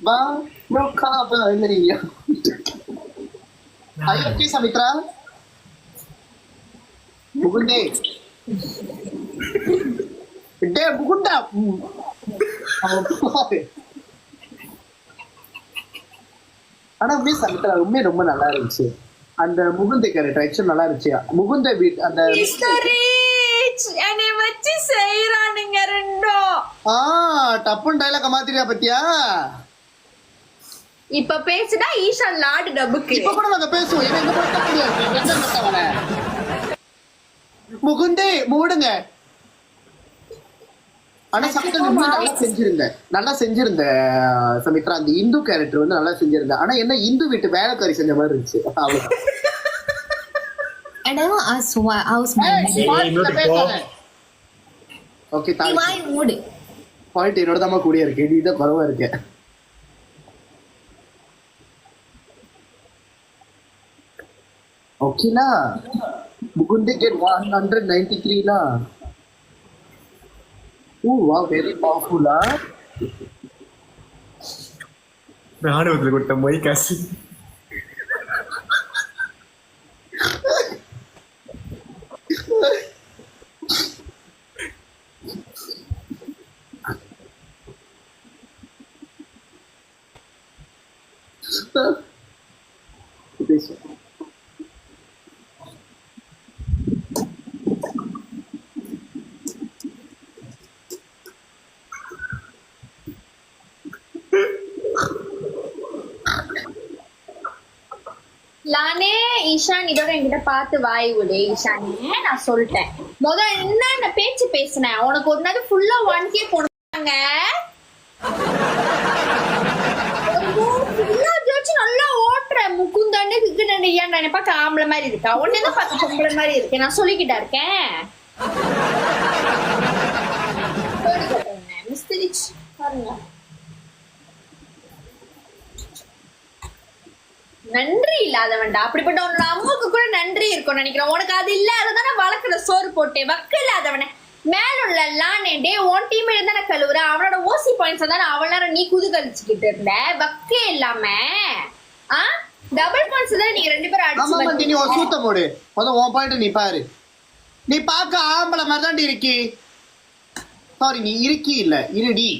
வா ப்ரோ காபா இல்லையா ஐயோ கி சமித்ரா முகுந்தே டே முகுந்தா ஆனா உண்மையே சமித்ரா உண்மையே ரொம்ப நல்லா இருந்துச்சு. அந்த முகுந்தை கேரக்டர் ஆக்சுவலி நல்லா இருந்துச்சு. முகுந்த வீட் அந்த என்னை வச்சு செய்யறானுங்க ரெண்டும். டப்புன்னு டைலாக மாத்திரியா பத்தியா? இப்ப பேசுனா ஈஷா லாடு டபுக்கு. இப்ப கூட நாங்க பேசுவோம். இவன் எங்க போய் முடியாது. முகுந்தே மூடுங்க. ஆனா சம்திங் நல்லா செஞ்சிருந்த சமித்ரா. அந்த இந்து கேரக்டர் வந்து நல்லா செஞ்சிருந்த. ஆனா என்ன இந்து வீட்டு வேலைக்காரி செஞ்ச மாதிரி இருந்துச்சு. ஓகே பாயிண்ட் என்னோட தான் கூடிய இருக்கு. நீ தான் குறவா இருக்க. ஓகேனா முகுந்தே get 193 la. Oh wow, very powerful ah. ராணுவத்தில் கொடுத்த மொய் காசு. லானே ஈஷான் இதோட என்கிட்ட பார்த்து வாய் விடு ஈஷானே. நான் சொல்லிட்டேன் முதல்ல என்ன பேச்சு பேசினேன். உனக்கு ஒரு நாள் ஃபுல்லா 1K போனாங்க. நல்லா ஓட்டுற முகுந்தாண்டு கிக்குன்னு ஏன் நான் பார்க்க ஆம்பளை மாதிரி இருக்கா? உடனே பார்க்க பொம்பளை மாதிரி இருக்கேன். நான் சொல்லிக்கிட்டா இருக்கேன். மிஸ்திரி பாருங்க. நன்றி இல்லாதவன்டா. அப்படிப்பட்ட உன்னோட அம்மாவுக்கு கூட நன்றி இருக்கும் நினைக்கிறேன். உனக்கு அது இல்லாததானே வளர்க்குற சோறு போட்டேன். வக்கு இல்லாதவன மேல உள்ள லானே டே உன் டீம் தானே கழுவுற. அவனோட ஓசி பாயிண்ட்ஸ் தானே அவ்வளவு நேரம் நீ குதுகலிச்சுக்கிட்டு இருந்த. வக்கே இல்லாம டபுள் பாயிண்ட்ஸ் தான் நீங்க 2 பேரும் அடிச்சு. நீ ஒரு சூத்த போடு. உன் பாயிண்ட் நீ பாரு. நீ பார்க்க ஆம்பளை மாதிரி தாண்டி இருக்கி. சாரி நீ இருக்கி இல்ல இருடி.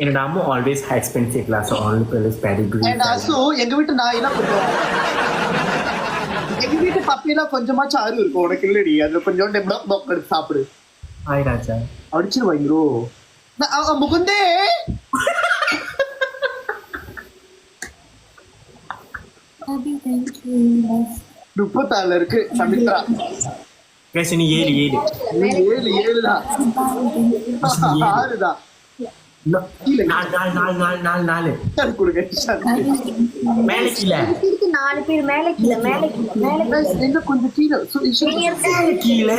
என்னோட அம்மா always expensive class only plus Pedigree. And also எங்க வீட்டு நாய் எல்லாம் கொஞ்சம் எங்க வீட்டு பப்பிலாம் கொஞ்சமாச்சும் ஆறு இருக்கும். உனக்கு இல்லடி. அதுல கொஞ்சம் டெப்ளாக் பாக் எடுத்து சாப்பிடு. ஹாய் ராஜா அடிச்சிருவாங்க ப்ரோ. முகுந்தே முப்பத்தாறுல இருக்கு சமித்ரா. கேஷ் நீ 7 தான் 6 தான். கொஞ்சம் கீழே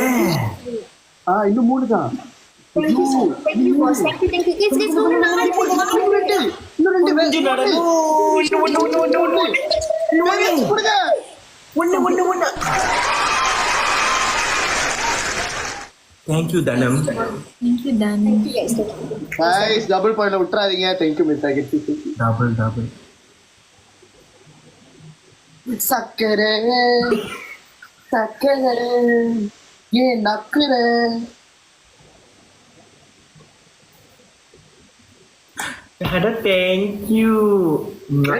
இன்னும் 3 தான். Thank you Dhanam. Guys, double point la விட்டுறாதீங்க. Thank you Mr. Getty. Double. சக்கரை ஏன் நக்கரை. Thank you.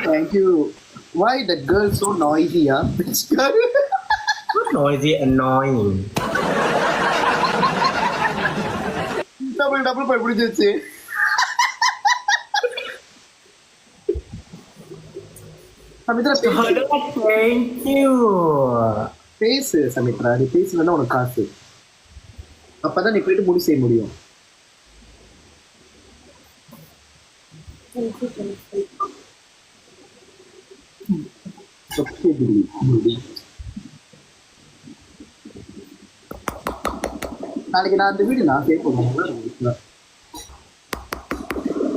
Thank you. Why that girl so noisy, huh? Which girl? Noisy, annoying. Double பாய் பிடிச்சிருச்சு. Samithra Thank you. பேசு சமித்ரா. நீ பேசுனா உனக்கு காசு. அப்பதான் நீ போயிட்டு முடி செய்ய முடியும். நாளைக்கு நான் அந்த வீடு நான் கேட்போம்.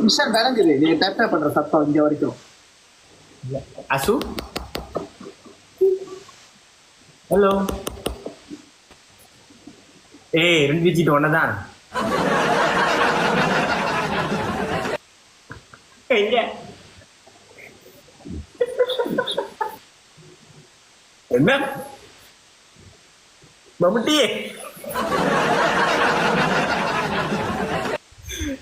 விஷயம் விளங்குது நீ டேப் பண்ற சத்தம் இங்க வரைக்கும். அசு ஹலோ ஏய் ரெண்டு விஜிட்டு ஒன்னதான் எங்க என்ன மம்முட்டி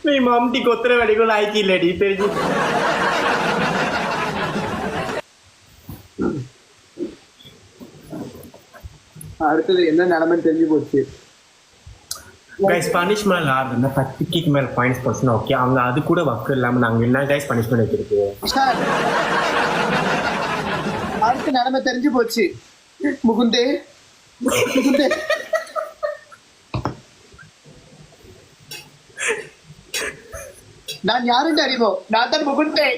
நீ மம்முட்டி கொத்துற வெடிக்குள்ள ஆய்ச்சி இல்லடி தெரிஞ்சு அடுத்தது என்ன நிலைமைன்னு தெரிஞ்சு போச்சு. கைஸ் பனிஷ்மெண்ட் ஆடுறதுனா 10க்கு மேல பாயிண்ட்ஸ் போச்சுன்னா ஓகே. அவங்க அது கூட வக்கு இல்லாம நாங்க என்ன கைஸ் பனிஷ்மெண்ட் வச்சிருக்கு. அடுத்த நிலைமை தெரிஞ்சு போச்சு. முகுந்தே முகுந்தே நான் யாருன்னு அறிவோ? நான் தான் முகுந்தே.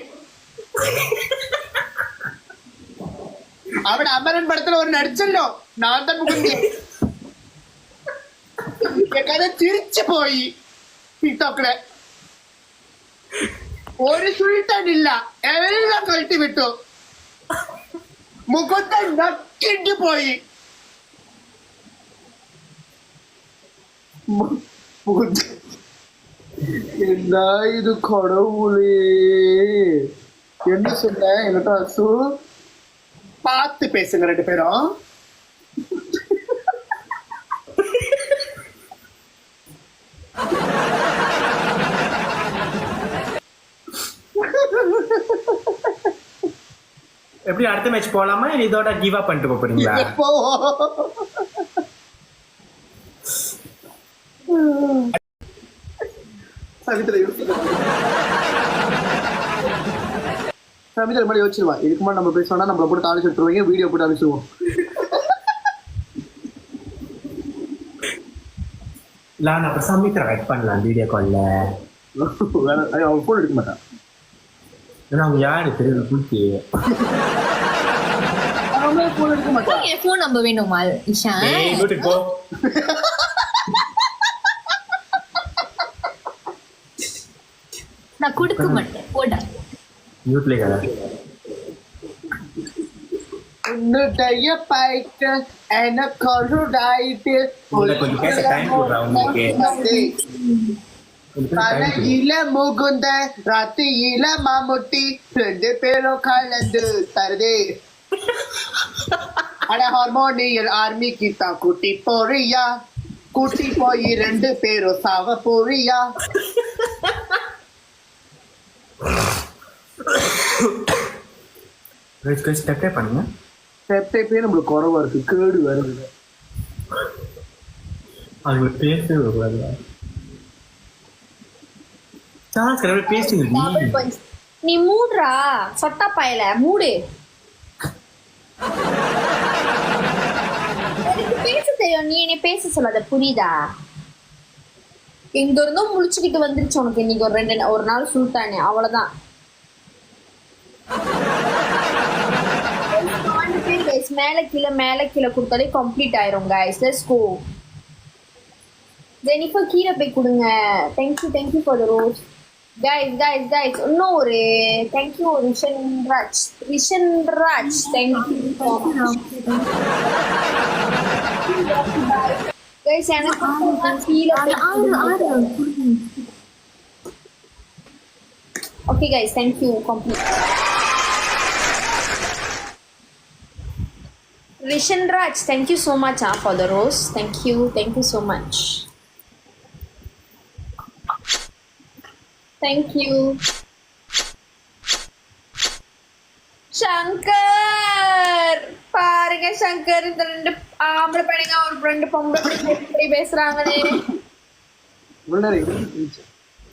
அவன் அமரன் படத்துல ஒரு நடிச்சല്ലോ. நான் தான் முகுந்தே. என் கதை சிரிச்சு போய் டிக்டாக்ல ஒரு சுல்தான் இல்ல எல்லாம் கழட்டி விட்டோம். முகத்தை நக்கிட்டு போய் என்ன இது கடவுளே என்ன சொன்ன என்னட்டா அசு பார்த்து பேசுங்க ரெண்டு பேரும். எப்படி அடுத்த மேட்ச் போலாமா இல்ல இதோட கிவ் அப் பண்ணிட்டு போறீங்களா? சமிதா மாதிரி யோசிச்சிருவா. இதுக்கு மேலே நம்ம பேசணும்னா நம்மளை போட்டு தாளிச்சு விட்டுருவாங்க. வீடியோ போட்டு அனுப்பிச்சிருவோம். நான் அப்புறம் சமித்ரா வெயிட் பண்ணலாம் வீடியோ கால்ல. அவன் போன் எடுக்க மாட்டான். ஏன்னா அவங்க யாரு தெரியல பூச்சி. அவன் போன் எடுக்க மாட்டான். என் ஃபோன் நம்பர் வேணுமா இஷான்? ஏய் வீட்டுக்கு போ. நான் கொடுக்க மாட்டேன் போடா. மியூட்ல கதா. உன்னுடைய பைக்க எனக்கு ஒரு ரைட்டு. கொஞ்சம் பேச டைம் கொடுறா உங்களுக்கு. தலையில முகுந்த ராத்தியில மாமுட்டி ரெண்டு பேரும் கலந்து தருதே. அட ஹார்மோனியல் ஆர்மி கிட்ட கூட்டி போறியா? கூட்டி போய் ரெண்டு பேரும் சாவ போறியா? ஸ்டெப்பே பண்ணுங்க. ஸ்டெப்பே நம்மளுக்கு குறவா இருக்கு. கேடு வருது. அவங்க பேசவே கூடாது. பேசுங்க. நீ மூடுறா சொட்டா பாயல மூடு. எனக்கு பேச தெரியும். நீ என்னை பேச சொல்லாத புரியுதா? எங்க இருந்தும் முழிச்சுக்கிட்டு வந்துருச்சு உனக்கு இன்னைக்கு ஒரு நாள் சுல்தானே அவ்வளவுதான். மேல கீழே கொடுத்தாலே கம்ப்ளீட் ஆயிரும் கைஸ். Let's go. ஜெனிஃபர் கீழே போய் கொடுங்க. Thank you for the rose. Guys இன்னும் ஒரு தேங்க்யூ ரிஷன்ராஜ் தேங்க்யூ கைஸ். எனக்கு okay guys thank you complete. Rishanraj, thank you so much for the rose. Thank you so much. Thank you. Shankar, பாருங்க சங்கர் இந்த ரெண்டு ஆம்பளை பையங்க ஒரு ரெண்டு பொம்பளை பையங்க எப்படி பேசுறாங்கனே.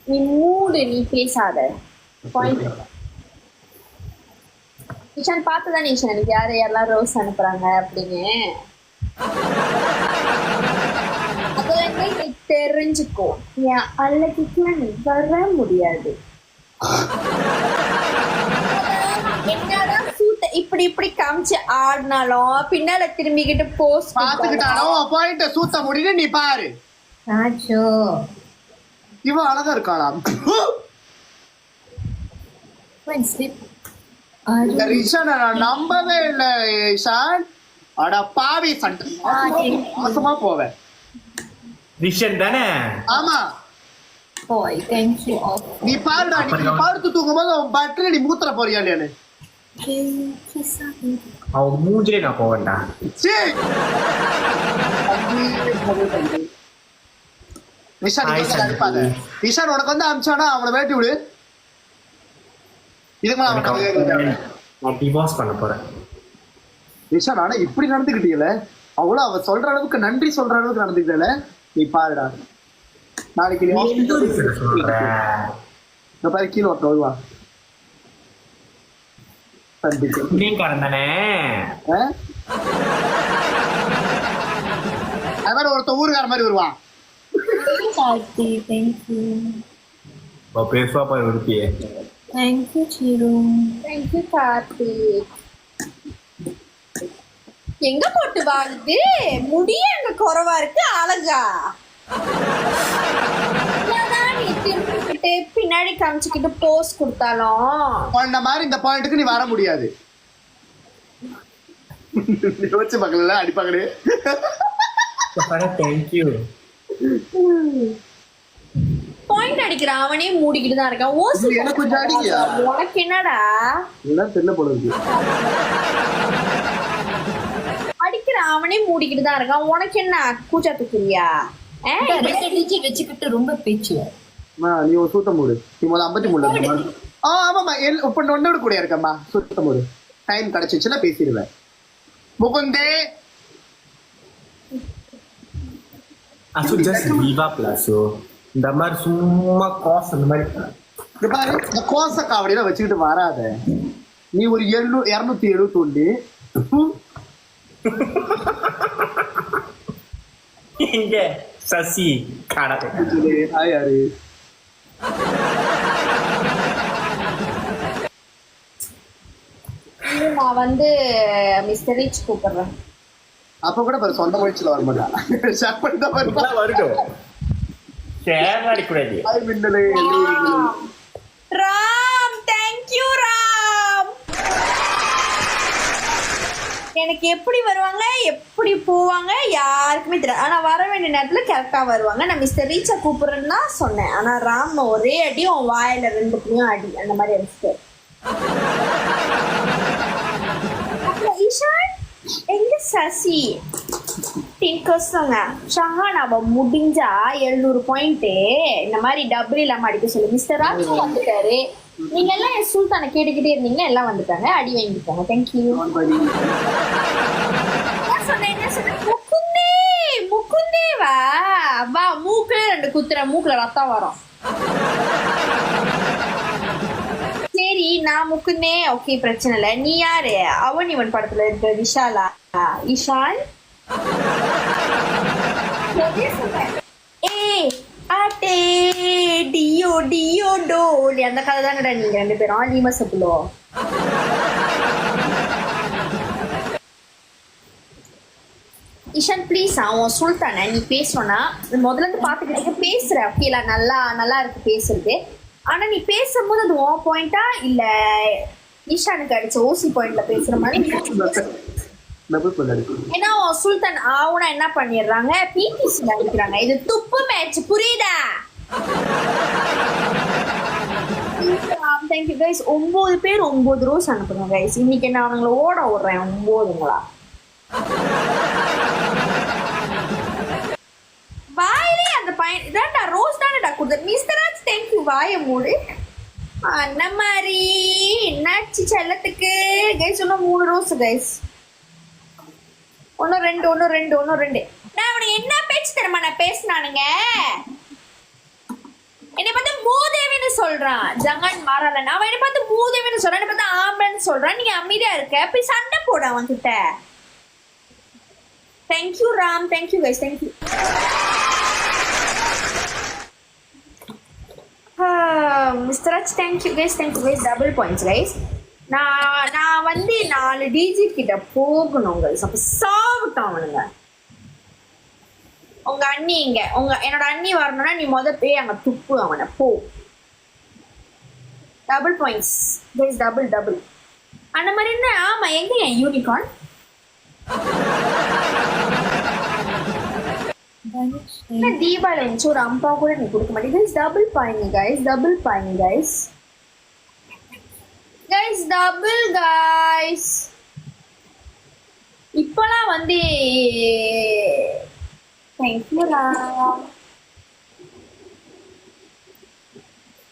நீ மூடு, நீ பேசாத. பாயிண்ட் நிஷான் பார்த்துதான் நிஷான் எனக்கு யாரெல்லாம் ரோஸ் அனுப்புறாங்க அப்படின்னு. அதுல நீ தெரிஞ்சுக்கோ. என் அல்லதுக்குலாம் நீ வர முடியாது. இப்படி காமிச்சு ஆடினாலும் பின்னால திரும்பிக்கிட்டு போஸ்ட் பாத்துக்கிட்டாலும் பாயிண்ட சூத்த முடின்னு நீ பாரு. ராஜோ இவன் அழகா இருக்காளா? இந்த ரிஷானை நான் நம்பவே இல்லை ஈஷான். அட பாவி சண்டை மோசமா போவேன். ரிஷன் தானே? ஆமா boy thank you all நீ பாருடா, நீ படுத்து தூங்கும் போது அவன் பட்டில நீ மூத்திர போறியா இல்லையானு? அவன் மூஞ்சிலே நான் போவேன்டா. நிஷான் அனுப்பாத. நிஷான் உனக்கு வந்து அமிச்சானா அவனை வேட்டி விடு. இதுக்கு மேல நான் டிவோர்ஸ் பண்ண போறேன். நிஷான் ஆனா இப்படி நடந்துக்கிட்டீங்களே, அவ்வளவு அவ சொல்ற அளவுக்கு நன்றி சொல்ற அளவுக்கு நடந்துக்கிட்டல. நீ பாருடா, நாளைக்கு நீ இந்த பாரு கீழே ஒருத்த வருவா புண்ணியக்காரன் தானே. அது மாதிரி ஒருத்த ஊருக்கார மாதிரி வருவான். Karthi thank you பேசுவா பாரு ஒருத்தியே. thank you Chiru thank you Karthik. எங்க போட்டு வாங்குது முடிய எங்க குறைவா இருக்கு அழகா. என்னதான் நீ திரும்பிக்கிட்டு பின்னாடி காமிச்சுக்கிட்டு போஸ் கொடுத்தாலும் அந்த மாதிரி இந்த பாயிண்ட்டுக்கு நீ வர முடியாது. யோசிச்சு மக்கள் அடிப்பாங்களே. தேங்க்யூ. பாயிண்ட் அடிக்கிறான் அவனே மூடிக்கிட்டு தான் இருக்கான். ஓசி எனக்கு கொஞ்சம் அடிக்கியா? உனக்கு என்னடா எல்லாம் தெரியல போல இருக்கு. அடிக்கிறான் அவனே மூடிக்கிட்டு தான் இருக்கான். உனக்கு என்ன கூச்சா தூக்குறியா? டிஜி வச்சுக்கிட்டு ரொம்ப பேச்சு. நீ ஒரு சூத்தம் போடு. நீ முதல்ல 53 ஆமாமா இப்ப ஒன்னோட கூட இருக்கம்மா. சூத்தம் போடு. டைம் கிடைச்சிச்சுன்னா பேசிடுவேன். முகுந்தே அசு ஜஸ்ட் லீவ் அப் லாசோ. இந்த மாதிரி சும்மா காஸ் அந்த மாதிரி இந்த பாரு, இந்த கோச காவடியெல்லாம் வச்சுக்கிட்டு வராத. நீ ஒரு 271 எங்க சசி கடை யாரு நான் வந்து மிஸ்டர் ரீச் கூப்பிடுறேன். அப்ப கூட பாரு சொந்த முயற்சியில வர மாட்டா. ஷேர் பண்ணிட்டு வருவா. வருடும் ஷேர் அடிக்கூடாது. மின்னலே ராம் தேங்க்யூ ராம். எனக்கு எப்படி வருவாங்க எப்படி போவாங்க யாருக்குமே தெரியாது. ஆனா வர வேண்டிய நேரத்துல கரெக்டா வருவாங்க. நான் மிஸ்டர் ரீச்சை கூப்பிடுறேன்னு தான் சொன்னேன். ஆனா ராம் ஒரே அடி உன் வாயில 2 அடி அந்த மாதிரி அடிச்சுட்டு. ஈஷான் எங்க சசி ஷஹான் அவ முடிஞ்சா 700 பாயிண்ட் இந்த மாதிரி டபுள் இல்லாம அடிக்க சொல்லு. மிஸ்டர் ராஜ் வந்துட்டாரு. நீங்க எல்லாம் என் சுல்தானை கேட்டுக்கிட்டே இருந்தீங்கன்னா எல்லாம் வந்துட்டாங்க. அடி வாங்கிட்டாங்க. தேங்க்யூ. முக்குந்தே முக்குந்தே வா வா. மூக்குல 2 குத்துற. மூக்குல ரத்தம் வரும். சரி நான் முக்குந்தே ஓகே பிரச்சனை இல்ல. நீ யாரு? அவன் இவன் படத்துல இருக்க விஷாலா? ஈஷான் ஆட்டே டியோ டியோ டோலி அந்த கதை தானடா நீங்க 2 பேரும் ஆலிமசப்புலோ. ஈஷான் ப்ளீஸ் அவன் சுல்தான நீ பேசணும்னா முதல்ல இருந்து பாத்துக்கிட்டே பேசுற. ஓகேலா நல்லா நல்லா இருக்கு பேசுறது. ஆனா நீ பேசும்போது அது உன் பாயிண்டா இல்ல ஈஷானுக்கு அடிச்ச ஓசி பாயிண்ட்ல பேசுற மாதிரி? ஏன்னா சுல்தான் ஆவுனா என்ன பண்ணிடுறாங்க பிடிசி அடிக்கிறாங்க. இது துப்பு மேட்ச் புரியுதா? Thank you guys. 9 பேர் 9 ரோஸ் அனுப்புங்க கைஸ். இன்னைக்கு நான் அவங்களை ஓட விடுறேன் 9ங்களா. வாயிலே அந்த பையன் இதான்டா ரோஸ் தானடா கொடுத்த. Mister Raj thank you. வாய மூடு அந்த மாதிரி என்னாச்சு செல்லத்துக்கு கைஸ். இன்னும் 3 ரோஸ் கைஸ். 1 2 1 2 1 2. நான் அவனுக்கு என்ன பேச்சு தெரியுமா நான் பேசினானுங்க? என்னை பார்த்து மூதேவின்னு சொல்றான். ஜங்கான் மாறல. அவன் என்னை பார்த்து மூதேவின்னு சொல்றான். என்னை பார்த்து ஆம்பளன்னு சொல்றான். நீங்க அமைதியா இருக்க போய் சண்டை போட அவன் கிட்ட. Thank you Ram. Thank you guys. Thank you. Mister Raj thank you guys. Thank you guys. Double points guys. நான் வந்து 4 டிஜி கிட்ட போகணும் guys. அப்ப சாப்பிட்டோம் அவனுங்க. உங்க அண்ணி இங்க என்னோட அண்ணி வரணும்னா நீ போய் அங்க துப்பு அவனை போ. டபுள் பாயிண்ட்ஸ் guys, டபுள் அந்த மாதிரி என்ன. ஆமா, எங்க என் யூனிகார்ன்? தீபாவளி வந்துச்சு, ஒரு அம்பா கூட நீ கொடுக்க மாட்டேங்க. Double point guys, double point guys, double guys. இப்பெல்லாம் வந்து தேங்க்யூடா.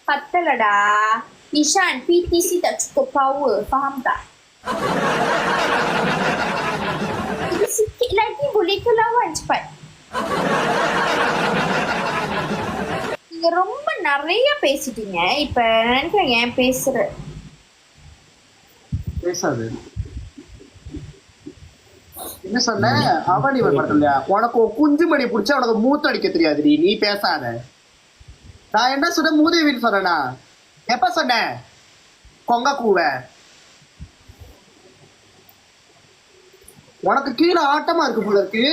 பத்தலடா Ishan PTC touch power, faham tak? Ini sikit lagi boleh ke lawan cepat? நீங்க ரொம்ப நிறைய பேசிட்டீங்க. இப்ப நினைக்கிறேன் ஏன் பேசாது என்ன சொன்ன? அவன் இவன் மட்டும் இல்லையா, உனக்கு குஞ்சு மணி பிடிச்சா உனக்கு மூத்த அடிக்க தெரியாது. நீ பேசாத. நான் என்ன சொன்ன? மூதேவின்னு சொன்னா எப்ப சொன்ன? கொங்க கூவ உனக்கு கீழே ஆட்டமா இருக்கு போல இருக்கு.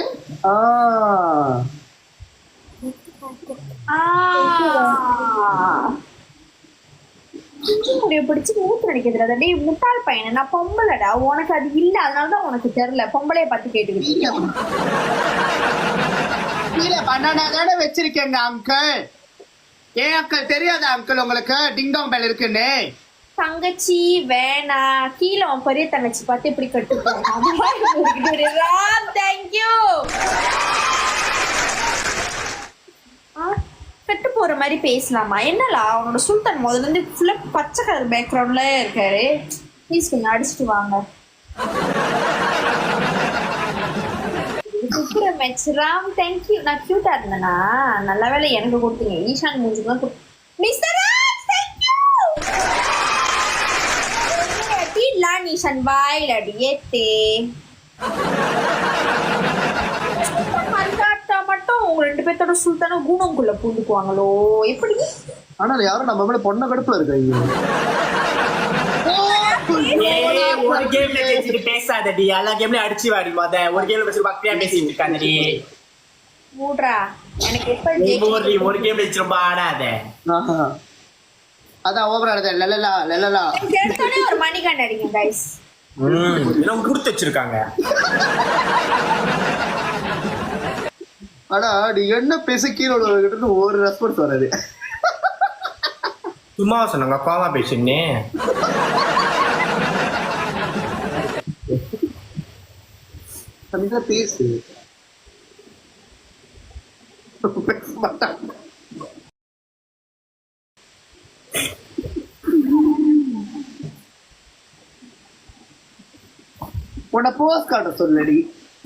பிடிச்சு மூத்து நினைக்கிறதுல டே முட்டாள் பையன். நான் பொம்பளைடா, உனக்கு அது இல்ல, அதனாலதான் உனக்கு தெரியல. பொம்பளைய பார்த்து கேட்டுக்கிட்டு பண்ணாதானே வச்சிருக்கேங்க அங்கிள். ஏன் அங்கிள் தெரியாத அங்கிள் உங்களுக்கு டிங்டாங் பேல் இருக்குன்னு? தங்கச்சி வேணா, கீழே உன் பெரிய தங்கச்சி பார்த்து இப்படி கட்டுப்போம். தேங்க்யூ. கட்டு போற மாதிரி பேசலாமா? என்னலா அவனோட சுல்தான் முதல்ல இருந்து ஃபுல்லா பச்சை கலர் பேக்ரவுண்ட்ல இருக்காரு. ப்ளீஸ் கொஞ்சம் அடிச்சுட்டு வாங்க. ராம் தேங்க்யூ. நான் கியூட்டா இருந்தேனா? நல்ல வேலை எனக்கு கொடுத்தீங்க. ஈஷான் மூஞ்சுக்கு மிஸ்டர் ராஜ் தேங்க்யூ. டீலாம் ஈஷான் வாயில அடியேத்தே மந்தாட்டா மட்டும் உங்க 2 பேர்த்தோட சுல்தான குணங்குள்ள பூந்துக்குவாங்களோ எப்படி? ஆனால் யாரும் நம்ம மேல பொண்ண கடுப்புல இருக்காங்க. ஒரு கேம்ல பேசிட்டு பேசாதடி, எல்லா கேம்லயும் அடிச்சு வாடி. ஒரு கேம்ல பேசி பக்கறியா பேசிட்டு இருக்காதடி. மூட்ரா எனக்கு எப்ப ஒரு கேம்ல வச்சு ரொம்ப ஆடாத. அதான் ஓவரா ஆடுத. லலலா கேட்டோனே ஒரு மணிகண்ட அடிங்க गाइस. இன்னும் குடுத்து வச்சிருக்காங்க. ஆனா நீ என்ன பேச கீழே கிட்ட ஒரு ரெஸ்பான்ஸ் வராது. சும்மா சொன்னாங்க கோவா பேசுன்னு. பேசு உன்னை போஸ்ட் காட்ட சொல்லடி.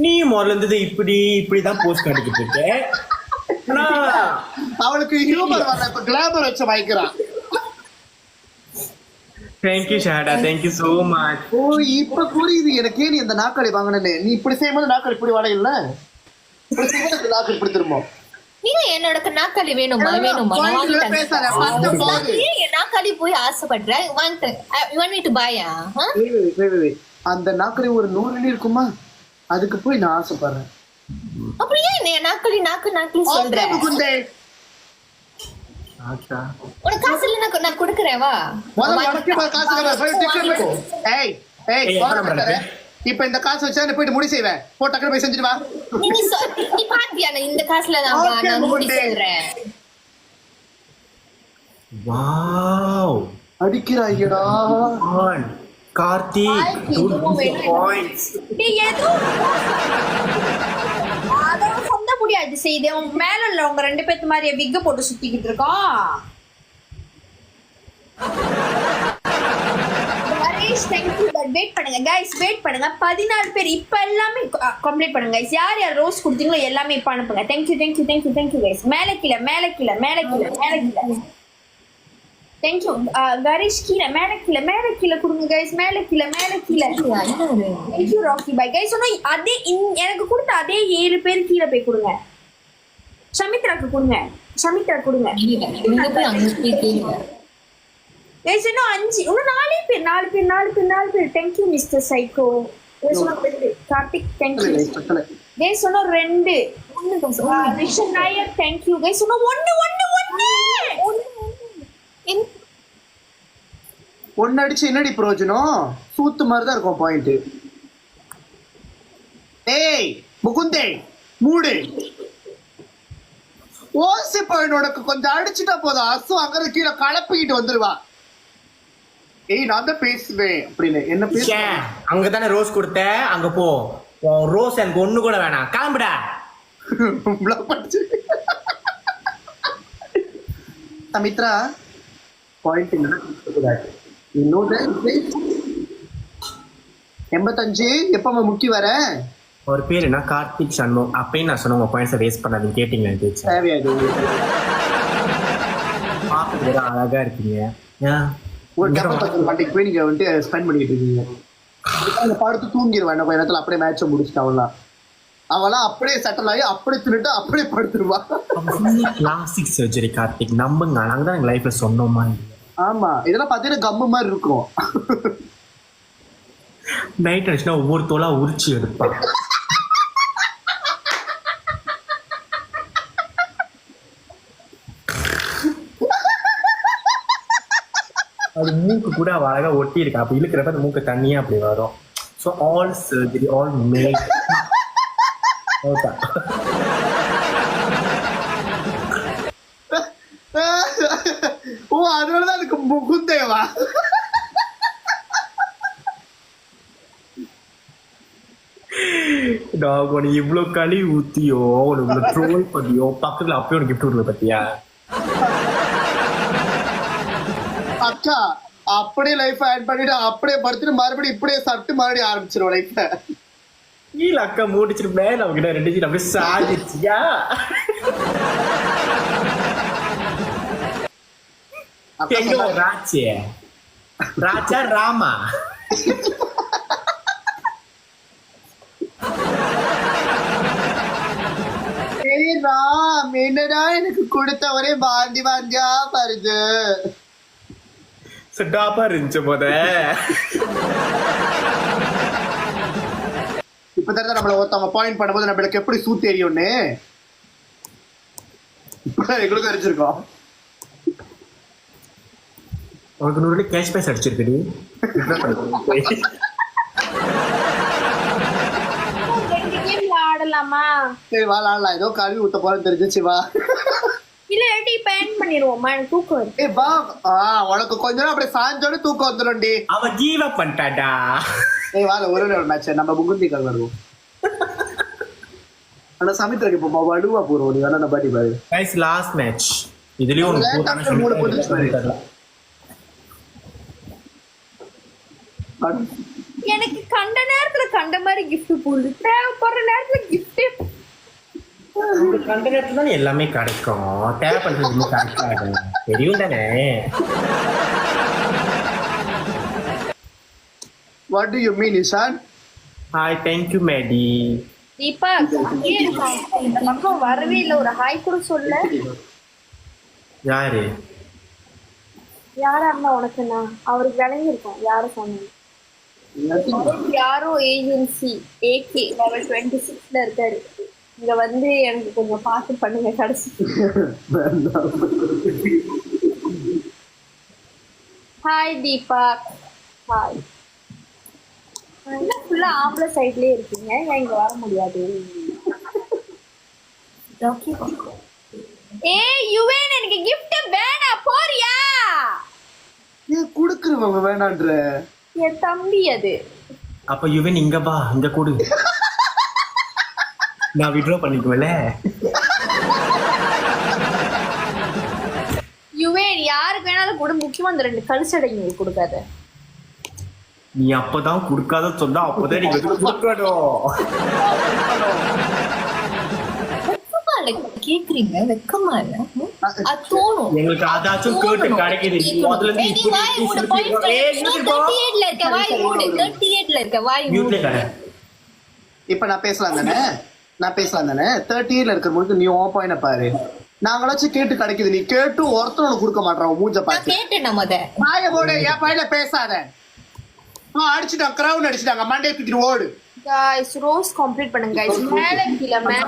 நீ முதல்ல இருந்தது இப்படிதான் போஸ்ட் காட்டிக்கிட்டு இருக்க. அவளுக்கு ஹியூமர் வரல, இப்ப கிளாமர் வச்சு வாய்க்கிறான். தேங்க்யூ ஷாடா, தேங்க்யூ சோ மச். ஓ இப்ப புரியுது எனக்கே நீ இந்த நாக்காளி வாங்கினே. நீ இப்படி செய்யும்போது நாக்காளி இப்படி வாடகைல்ல, இப்படி செய்யும்போது நாக்காளி இப்படி திரும்பும். நீங்க என்னோட நாக்காளி வேணுமா? நாக்காளி போய் ஆசைப்படுறேன். அந்த நாக்காளி ஒரு 100 இருக்குமா, அதுக்கு போய் நான் ஆசைப்படுறேன். அப்படியே நாக்காளி நாக்கு சொல்றேன். உனக்கு காசு இல்ல, நான் கொடுக்குறேன் வா. இப்ப இந்த காசு வச்சா போயிட்டு முடி செய்வேன். போ டக்குனு போய் செஞ்சுட்டு வா. நீ பாத்தியா இந்த காசுல நான் முடி செய்றேன். வாவ் அடிக்கிறாய்டா கார்த்திக். 2 பாயிண்ட்ஸ். அதான் சொந்த முடியாது செய்து மேல இல்ல. உங்க 2 பேத்து மாதிரி விக்க போட்டு சுத்திக்கிட்டு இருக்கோம். வெயிட் பண்ணுங்க गाइस, வெயிட் பண்ணுங்க. 14 பேர் இப்ப எல்லாமே கம்ப்ளீட் பண்ணுங்க गाइस. யார் யார் ரோஸ் கொடுத்தீங்களோ எல்லாமே இப்ப அனுப்புங்க. Thank you guys. மேல கீழ தேங்க்யூ. கரிஷ் கீழ மேல கீழ கொடுங்க गाइस. மேல கீழ தேங்க்யூ ராக்கி பை गाइस. சொன்னா அதே எனக்கு கொடுத்த அதே 7 பேர் கீழ போய் கொடுங்க. ஷமித்ராக்கு கொடுங்க. கைஸ் இன்னும் 5 இன்னும் 4 பேர் தேங்க்யூ மிஸ்டர் சைக்கோ கைஸ் இன்னும் 2 கார்த்திக் தேங்க்யூ கைஸ் இன்னும் 2 ரிஷன் நாயர் தேங்க்யூ கைஸ் இன்னும் 1 அடிச்சு என்னடி பிரயோஜனம் சூத்து மாதிரி தான் இருக்கும் பாயிண்ட் ஏய் முகுந்தே மூடு ஓசி பாயிண்ட் உனக்கு கொஞ்சம் அடிச்சுட்டா போதும் அசு அங்க கீழே கலப்பிக்கிட்டு வந்துருவா ஏய் நான் தான் பேசுவேன் அப்படின்னு என்ன பேச அங்கதானே ரோஸ் கொடுத்த அங்க போ ரோஸ் எனக்கு ஒண்ணு கூட வேணாம் கிளம்புடா சமித்ரா பாயிண்ட் இன்னொரு 85 எப்ப முக்கி வர ஒரு பேர் என்ன கார்த்திக் சண்முகம் அப்பயும் நான் சொன்ன உங்க பாயிண்ட்ஸை வேஸ்ட் பண்ணாதீங்க கேட்டீங்களா டீச்சர் தேவையாது பார்க்க வேற அழகா இருக்கீங்க ஒரு பண்டிகைக்கு போய் நீங்க வந்துட்டு ஸ்பெண்ட் பண்ணிட்டு இருக்கீங்க படுத்து தூங்கிடுவேன் கொஞ்ச நேரத்துல அப்படியே மேட்சை முடிச்சுட்டு அவெல்லாம் அப்படியே செட்டில் ஆகி அப்படியே தின்னுட்டு அப்படியே படுத்துருவா பிளாஸ்டிக் சர்ஜரி கார்த்திக் நம்புங்க நாங்க தான் எங்க லைஃப்ல சொன்னோமா ஆமா இதெல்லாம் பாத்தீங்கன்னா கம்மு மாதிரி இருக்கும் நைட் ஆச்சுன்னா ஒவ்வொரு தோலா உரிச்சு எடுப்பாங்க அது மூக்கு கூட அழகா ஒட்டி இருக்கு அப்ப இழுக்கிறப்ப அந்த மூக்கு தண்ணியா அப்படி வரும் so all surgery all make ஓ அதனாலதான் எனக்கு முகுந்தேவா உனக்கு இவ்வளவு களி ஊத்தியோ உனக்கு ட்ரோல் பண்ணியோ பக்கத்துல அப்பயும் உனக்கு கிஃப்ட் கொடுக்க பத்தியா அக்கா அப்படியே லைஃப் ஆட் பண்ணிட்டு அப்படியே படுத்துட்டு மறுபடியும் இப்படியே சாப்பிட்டு மறுபடியும் ஆரம்பிச்சிருவோம் லைஃப் கீழே அக்கா மூடிச்சிட்டு மேல அவங்கிட்ட 2 சீட் அப்படியே சாதிச்சியா ராச்சிய ராஜா ராமா ராம் என்னடா எனக்கு கொடுத்த ஒரே வாந்தியா வருது சுட்டாப்பா இருந்துச்சு போத இப்பதான் நம்மள ஒருத்தவங்க பாயிண்ட் பண்ணும்போது நம்மளுக்கு எப்படி சூத்து எரியும்னு எங்களுக்கு அடிச்சிருக்கோம் உனக்கு 100 கேஷ் பேஸ் அடிச்சிருக்குடி ஆடலாமா சரி வா ஆடலாம் ஏதோ கழுவி ஊத்த போறேன்னு தெரிஞ்சிச்சு வா இல்ல பேன் பண்ணிடுவோமா எனக்கு தூக்கம் வருது ஏ வா உனக்கு கொஞ்ச நேரம் அப்படியே சாஞ்சோட தூக்கம் வந்துடும்டி அவ கீவ் அப் பண்ணிட்டாடா ஏய் வாங்க ஒரு மேட்ச் நம்ம முகுந்திக்கால் வருவோம் ஆனா சமித்ராக்கு இப்போ வடுவா போறோம் நீ வேணா பாட்டி பாரு கைஸ் லாஸ்ட் மேட்ச் இதுலயும் எனக்கு கண்ட நேரத்துல கண்ட மாதிரி கிஃப்ட் போடுது தேவைப்படுற நேரத்துல கிஃப்டே கண்ட நேரத்துல தான் எல்லாமே கிடைக்கும் தேவைப்படுறது கிடைக்காது தெரியும் தானே What do you mean, Ishan? Hi thank you Maddy Deepa இந்த பக்கம் வரவே இல்லை ஒரு ஹாய் கூட சொல்ல யாரு யாரா இருந்தா உனக்குண்ணா அவருக்கு விளங்கிருக்கும் யார சொன்னீங்க யாரோ ஏஜென்சி AK லெவல் 26ல இருக்காரு இங்க வந்து எனக்கு கொஞ்சம் பார்த்து பண்ணுங்க கடைசி ஹாய் தீபா ஹாய் என்ன ஃபுல்லா ஆம்பளை சைட்லயே இருக்கீங்க ஏன் இங்க வர முடியாது ஏய் யுவன் எனக்கு gift வேணாம் போறியா ஏன் குடுக்குறவங்க வேணான்ற என் தம்பி அது அப்ப யுவன் இங்க வா இங்க கூடு நான் விட்ரா பண்ணிக்குவேல யுவன் யாருக்கு வேணாலும் கூட முக்கியமா அந்த 2 கழுசடைங்க கொடுக்காத நீ அப்பதான் குடுக்காத சொன்னா அப்பதான் நீங்க கொடுக்கணும் கேக்குறீங்க வெக்கமா இல்ல அது தோணும் எங்களுக்கு அதாச்சும் கேட்டு கிடைக்குது முதல்ல இருந்து இப்ப நான் பேசலாம் தானே 30 இருக்கிற பொழுது நீ உன் பாயிண்ட் பாரு நாங்களாச்சும் கேட்டு கிடைக்குது, நீ கேட்டும் ஒருத்தர் உனக்கு கொடுக்க மாட்டான் மூஞ்ச நான் பார்த்து. கேட்டேன் முத. பாய போடு, என் பையில பேசாத. அடிச்சுட்டான், கிரவுன் அடிச்சுட்டாங்க, மண்டே தூக்கிட்டு ஓடு. guys ரோஸ் கம்ப்ளீட் பண்ணுங்க guys. மேல கீழ மேல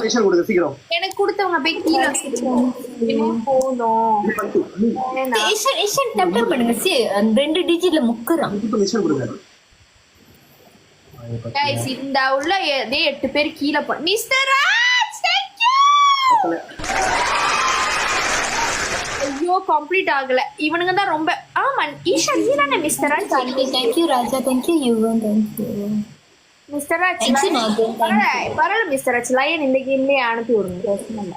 விஷயம் கொடுங்க சீக்கிரம். எனக்கு கொடுத்தவங்க போய் கீழ வச்சிருக்கோம் போதும். ஏஷன் டப் டப் பண்ணுங்க. சி 2 டிஜிட்ல முக்குறான். விஷயம் கொடுங்க. guys இந்த உள்ள 8 பேர் கீழ போ. Mister Raj thank you. ஐயோ கம்ப்ளீட் ஆகல. இவனுங்க தான் ரொம்ப ஆமா ஈஷா நீதானே mister Raj. Thank you Raja. Thank you Yuvan. Thank you mister Raj. Thanks, Nagu. பரவாயில்ல மிஸ்டர் ராஜ், லயன் இந்த கேம்லயே அனுப்பி விடுங்க. பிரச்சனை இல்ல.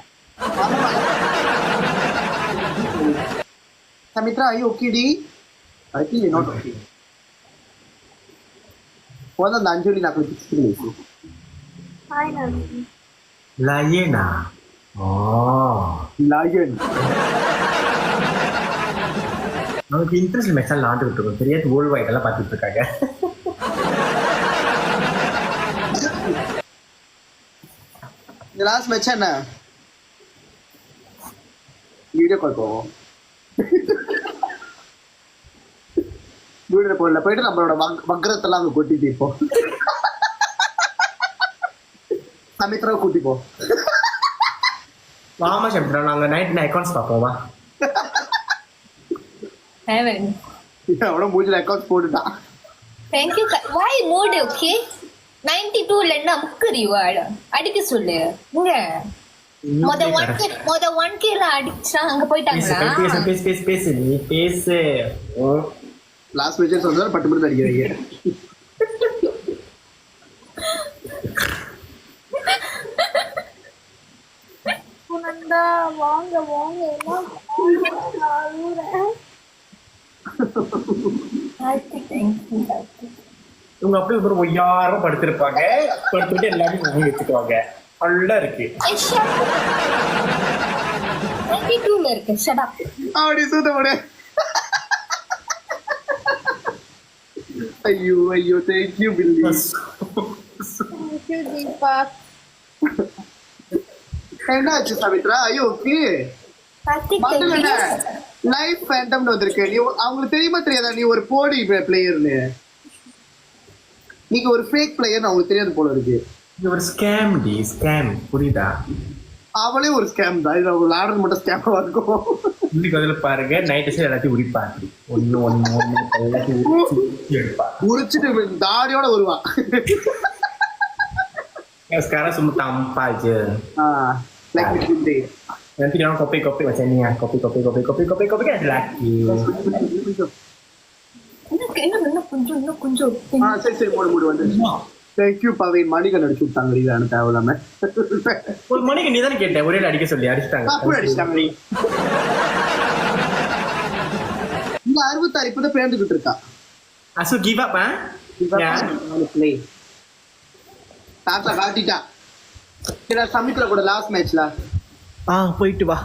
Samitra, are you okay, D? I think you're not okay. What the Anjali nak pergi? Hi நான் லயனா Lion. நமக்கு இன்ட்ரெஸ்ட் மெசேஜ் விளாண்டுட்டு இருக்கோம். தெரியாது வேர்ல்டு வைட் எல்லாம் பார்த்துட்டு இருக்காங்க. இந்த லாஸ்ட் மேட்ச் என்ன? வீடியோ கால் போவோம். வீடியோ போடல போயிட்டு நம்மளோட வக்ரத்தெல்லாம் அங்க கொட்டி தீர்ப்போம். சமித்ராவை கூட்டி போ. வாமா சமித்ரா, நாங்க நைட் அக்கௌண்ட்ஸ் பார்ப்போமா? Heaven. அவன மூஞ்சில அக்கவுண்ட்ஸ் போட்டுட்டான். Thank you. Why mood okay? 92 ல என்ன முக்குறி வாட அடிக்க சொல்லு. இங்க மொத 1k ல அடிச்சா அங்க போய்ட்டாங்களா? பேசு நீ பேசு. லாஸ்ட் மேட்ச் சொல்றா பட்டு பட்டு அடிக்கிறீங்க. குனந்தா வாங்க வாங்க எல்லாம் இவங்க அப்படியே ஒரு ஒய்யாரம் படுத்திருப்பாங்க. படுத்துட்டு எல்லாரும் வாங்கி வச்சுக்குவாங்க. நல்லா இருக்கு. 92 ல இருக்கு. Shut up. அப்படி சுத்த போடு. ஐயோ ஐயோ thank you Billy. Thank you Deepak. என்னாச்சு சமித்ரா? ஐயோ ஓகே. கார்த்திக் மட்டும் thank என்ன you. லைஃப் ஃபேண்டம்னு வந்திருக்கு. நீ அவங்களுக்கு தெரியுமா தெரியாதா நீ ஒரு போடி பிளேயர்னு? நீங்க ஒரு ஃபேக் பிளேயர்னு அவங்களுக்கு தெரியாது போல இருக்கு. இது ஒரு ஸ்கேம் டி, ஸ்கேம் புரியுதா? அவளே ஒரு ஸ்கேம் தான். இது அவங்க ஆர்டர் மட்டும் ஸ்கேமா இருக்கும். இன்னைக்கு அதில் பாருங்க நைட் எல்லாத்தையும் உரிப்பாங்க. ஒன்னு எல்லாத்தையும் எடுப்பா. உரிச்சிட்டு தாடியோட வருவான். sekarang semua tanpa aja. Like Billy. Nanti dia orang kopi macam ni lah. Kopi kan ada lagi. இன்னும் கொஞ்சம் சரி மூடு வந்து. தேங்க்யூ பவன். மணிகன் அடிச்சு விட்டாங்க இதான தேவையில்லாம. ஒரு மணிக்கு நீ தானே கேட்ட ஒரே அடிக்க சொல்லி அடிச்சிட்டாங்க. அப்படி அடிச்சிட்டாங்க. நீ இந்த 66 இப்பதான் பேந்துகிட்டு இருக்கா. அசு கிவ் அப் பிளே தாத்தா காட்டிட்டா. சரி சமித்ரா கூட லாஸ்ட் மேட்ச்ல போயிட்டு வா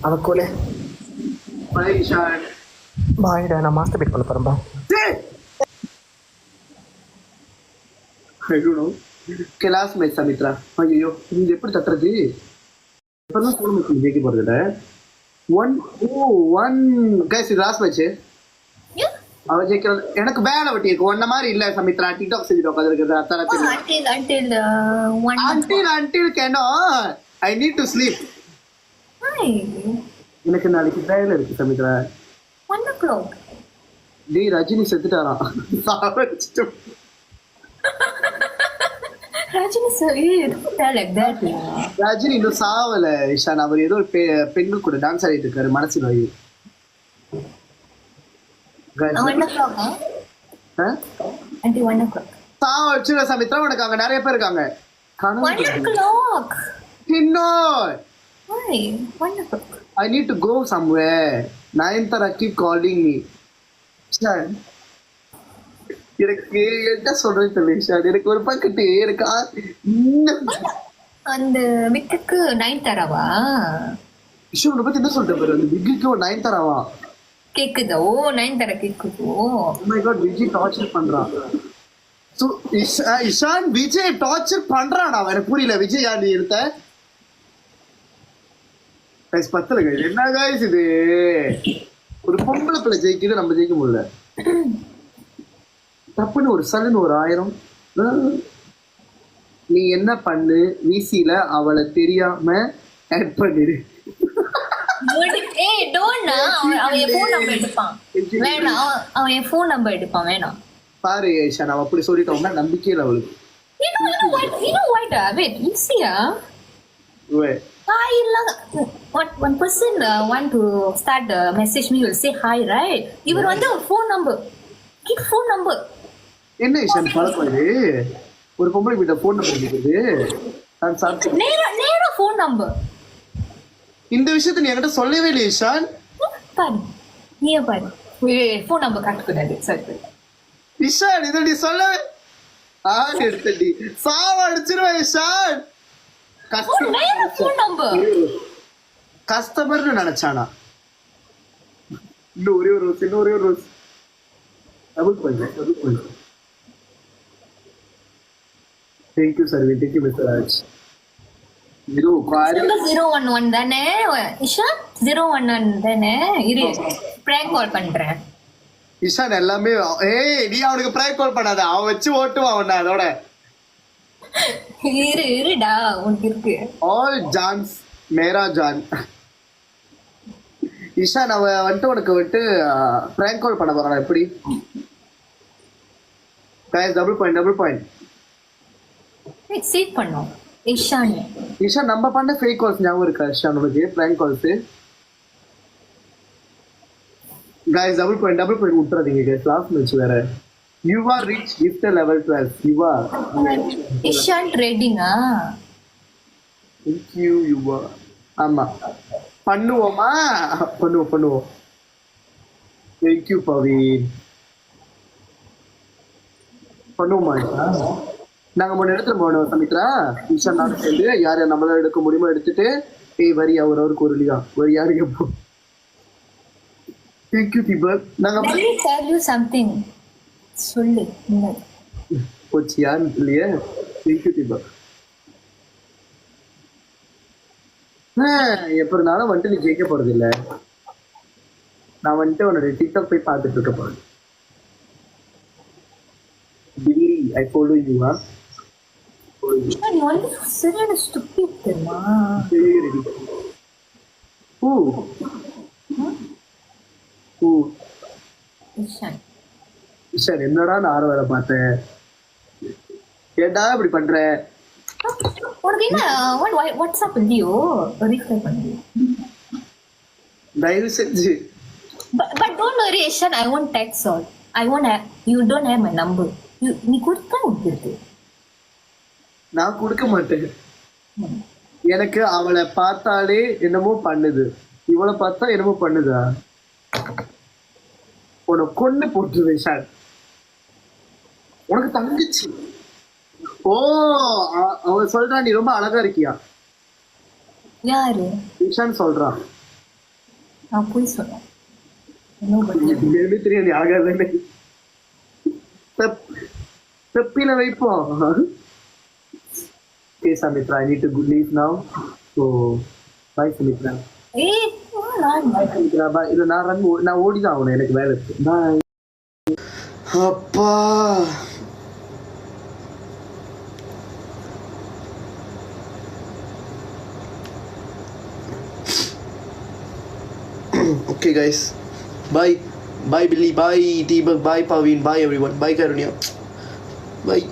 அவ கூட. பைஷான் பாய்டா, நான் மாஸ்டர் பேட் பண்ண போறேன். I don't know. Okay, last match Samitra. ஐயோ இது எப்படி தட்டுறது? இப்பதான் ஃபோன் மேட்ச் ஜெயிக்க போறதுல 1 guys இது லாஸ்ட் மேட்ச். அவ ஜெயிக்கிறது எனக்கு வேலை வெட்டி இருக்கு. ஒன்ன மாதிரி இல்ல சமித்ரா. டிக்டாக் செஞ்சுட்டு உட்காந்துருக்குது. until cannot. I need to sleep. எனக்கு நாளைக்கு வேலை இருக்கு சமித்ரா. 1 o'clock. டேய் Rajini செத்துட்டாராம். சாவடிச்சிட்டு Rajini sir, like that. Rajini இன்னும் சாவல இஷான். அவர் ஏதோ ஒரு பெண்கள் கூட டான்ஸ் ஆடிட்டு இருக்காரு. மனசுல 1 o'clock. Until 1 o'clock. சாவடிச்சு சமித்ரா உனக்கு அங்க நிறைய பேர் இருக்காங்க. 1 o'clock. இன்னொரு Why? 1 o'clock. I need to go somewhere. Nayanthara keep calling me. Shan. எனக்கு என்ன சொல்றது தெரியல ஷான். எனக்கு ஒரு பக்கத்து எனக்கு அந்த விக்குக்கு 9 தரவா? விஷயம் பத்தி என்ன சொல்லிட்டு பாரு. அந்த பிக்குக்கு 9 தராவா கேக்குதோ? 9 தர கேக்குதோ? Oh my god, Vijay torture பண்றான். சோ இஷான் விஜய் டார்ச்சர் பண்றானா? எனக்கு புரியல. விஜய் யார் நீ எடுத்த? கைஸ் பத்தல கைஸ். என்ன கைஸ் இது? ஒரு பொம்பளை பிள்ளை ஜெயிக்கிட்டு நம்ம ஜெயிக்க முடியல. தப்புன்னு ஒரு சல்லுன்னு ஒரு 1000. நீ என்ன பண்ணு, விசில அவளை தெரியாம ஆட் பண்ணிடு. ஏய் டோன்ட் அவன் என் ஃபோன் நம்பர் எடுப்பான். வேணாம் அவன் என் ஃபோன் நம்பர் எடுப்பான். வேணாம் பாரு ஏஷா, நான் அப்படி சொல்லிட்டோம்னா நம்பிக்கையில் அவளுக்கு. you know what wait you see hi one person want to start message me will say hi right இவர் வந்து phone number keep phone number என்ன ஏஷா பழக்கம் இது? ஒரு பொம்பளை கிட்ட ஃபோன் நம்பர் கேக்குது. நான் சாப்பிட்டு நேரா phone number இந்த விஷயத்தை நீ என்கிட்ட சொல்லவே இல்லை ஈஷான். பாரு நீ பாரு phone number காட்டக்கூடாது சரி ஈஷான் இதை நீ சொல்லவே எடுத்தடி சாவ அடிச்சிருவேன் ஈஷான். நேரா phone number கஸ்டமர்னு நினைச்சானா? இன்னும் ஒரே ஒரு rose double point. Thank you, Sarvi. Thank you, Mr. Raj. 011 தானே இஷா 011 தானே இரு prank call பண்றேன். இஷான் எல்லாமே நீ அவனுக்கு பிராங்க் கால் பண்ணாத, அவன் வச்சு ஓட்டுவான் அவன. அதோட இருடா உனக்கு இருக்கு ஆல் ஜான்ஸ் மேரா ஜான். இஷான் அவன் வந்துட்டு உனக்கு வந்துட்டு பிராங்க் கால் பண்ண போறான். எப்படி டபுள் பாயிண்ட் சேவ் பண்ணோம் இஷான். இஷான் நம்ம பண்ண ஃபேக் கால்ஸ் ஞாபகம் இருக்கா இஷான் உனக்கு? Prank calls guys double point விட்டுறாதீங்க guys. லாஸ்ட் மேட்ச் வேற. you are rich gift level 12. you are Ishan ட்ரேடிங்கா? thank you are. ஆமா பண்ணுவோமா? பண்ணுவோம். thank you Paveen. பண்ணுவோமா? நாங்க முன்ன எடுத்துட்டு போனோம் சமித்ரா ஈஷான் நானும் சேர்ந்து யார் நம்மளால எடுக்க முடியுமோ எடுத்துட்டு வரி அவருக்கு ஒரு இல்லையா வரி யாருக்கு போ. தேங்க்யூ தீபக். நாங்க let me tell you something சொல்லு போச்சு யாருன்னு இல்லையே. தேங்க்யூ தீபக். எப்ப இருந்தாலும் வந்துட்டு நீ ஜெயிக்க போறது இல்ல. நான் வந்துட்டு உன்னோட டிக்டாக் போய் பார்த்துட்டு இருக்க போறேன். பில்லி ஐ ஃபாலோ யூ. நீ வந்து சரியான ஸ்டூபிட் தெரியுமா? இஷான் என்னடா நான் வேலை பார்த்தேன். ஏண்டா இப்படி பண்ற? உனக்கு என்ன வாட்ஸ்அப் இல்லையோ? ரீஃப்ரை பண்ணு தயவு செஞ்சு. but don't worry Ishan, I won't text all. You don't have my number. நீ கொடுத்தா உனக்கு. நான் கொடுக்க மாட்டேன். எனக்கு அவளை பார்த்தாலே என்னமோ பண்ணுது, இவளை பார்த்தா என்னமோ பண்ணுதா? உன கொண்டு போட்டுருவேன் ஷான். உனக்கு தங்கச்சி. அவன் சொல்றான் நீ ரொம்ப அழகா இருக்கியா. யாரு? இஷான் சொல்றான். நான் போய் சொல்றேன். தெரியும் நீ அழகா தானே. தப்பில வைப்போம். Okay, Samitra, I need to leave now. So, bye, Samitra. Samitra, bye. நான் ஓடிதான் ஆகணும், எனக்கு வேலை இருக்கு. Bye. அப்பா okay guys, bye Billy, bye Deepak, bye Paveen, bye everyone, bye Karunya, bye.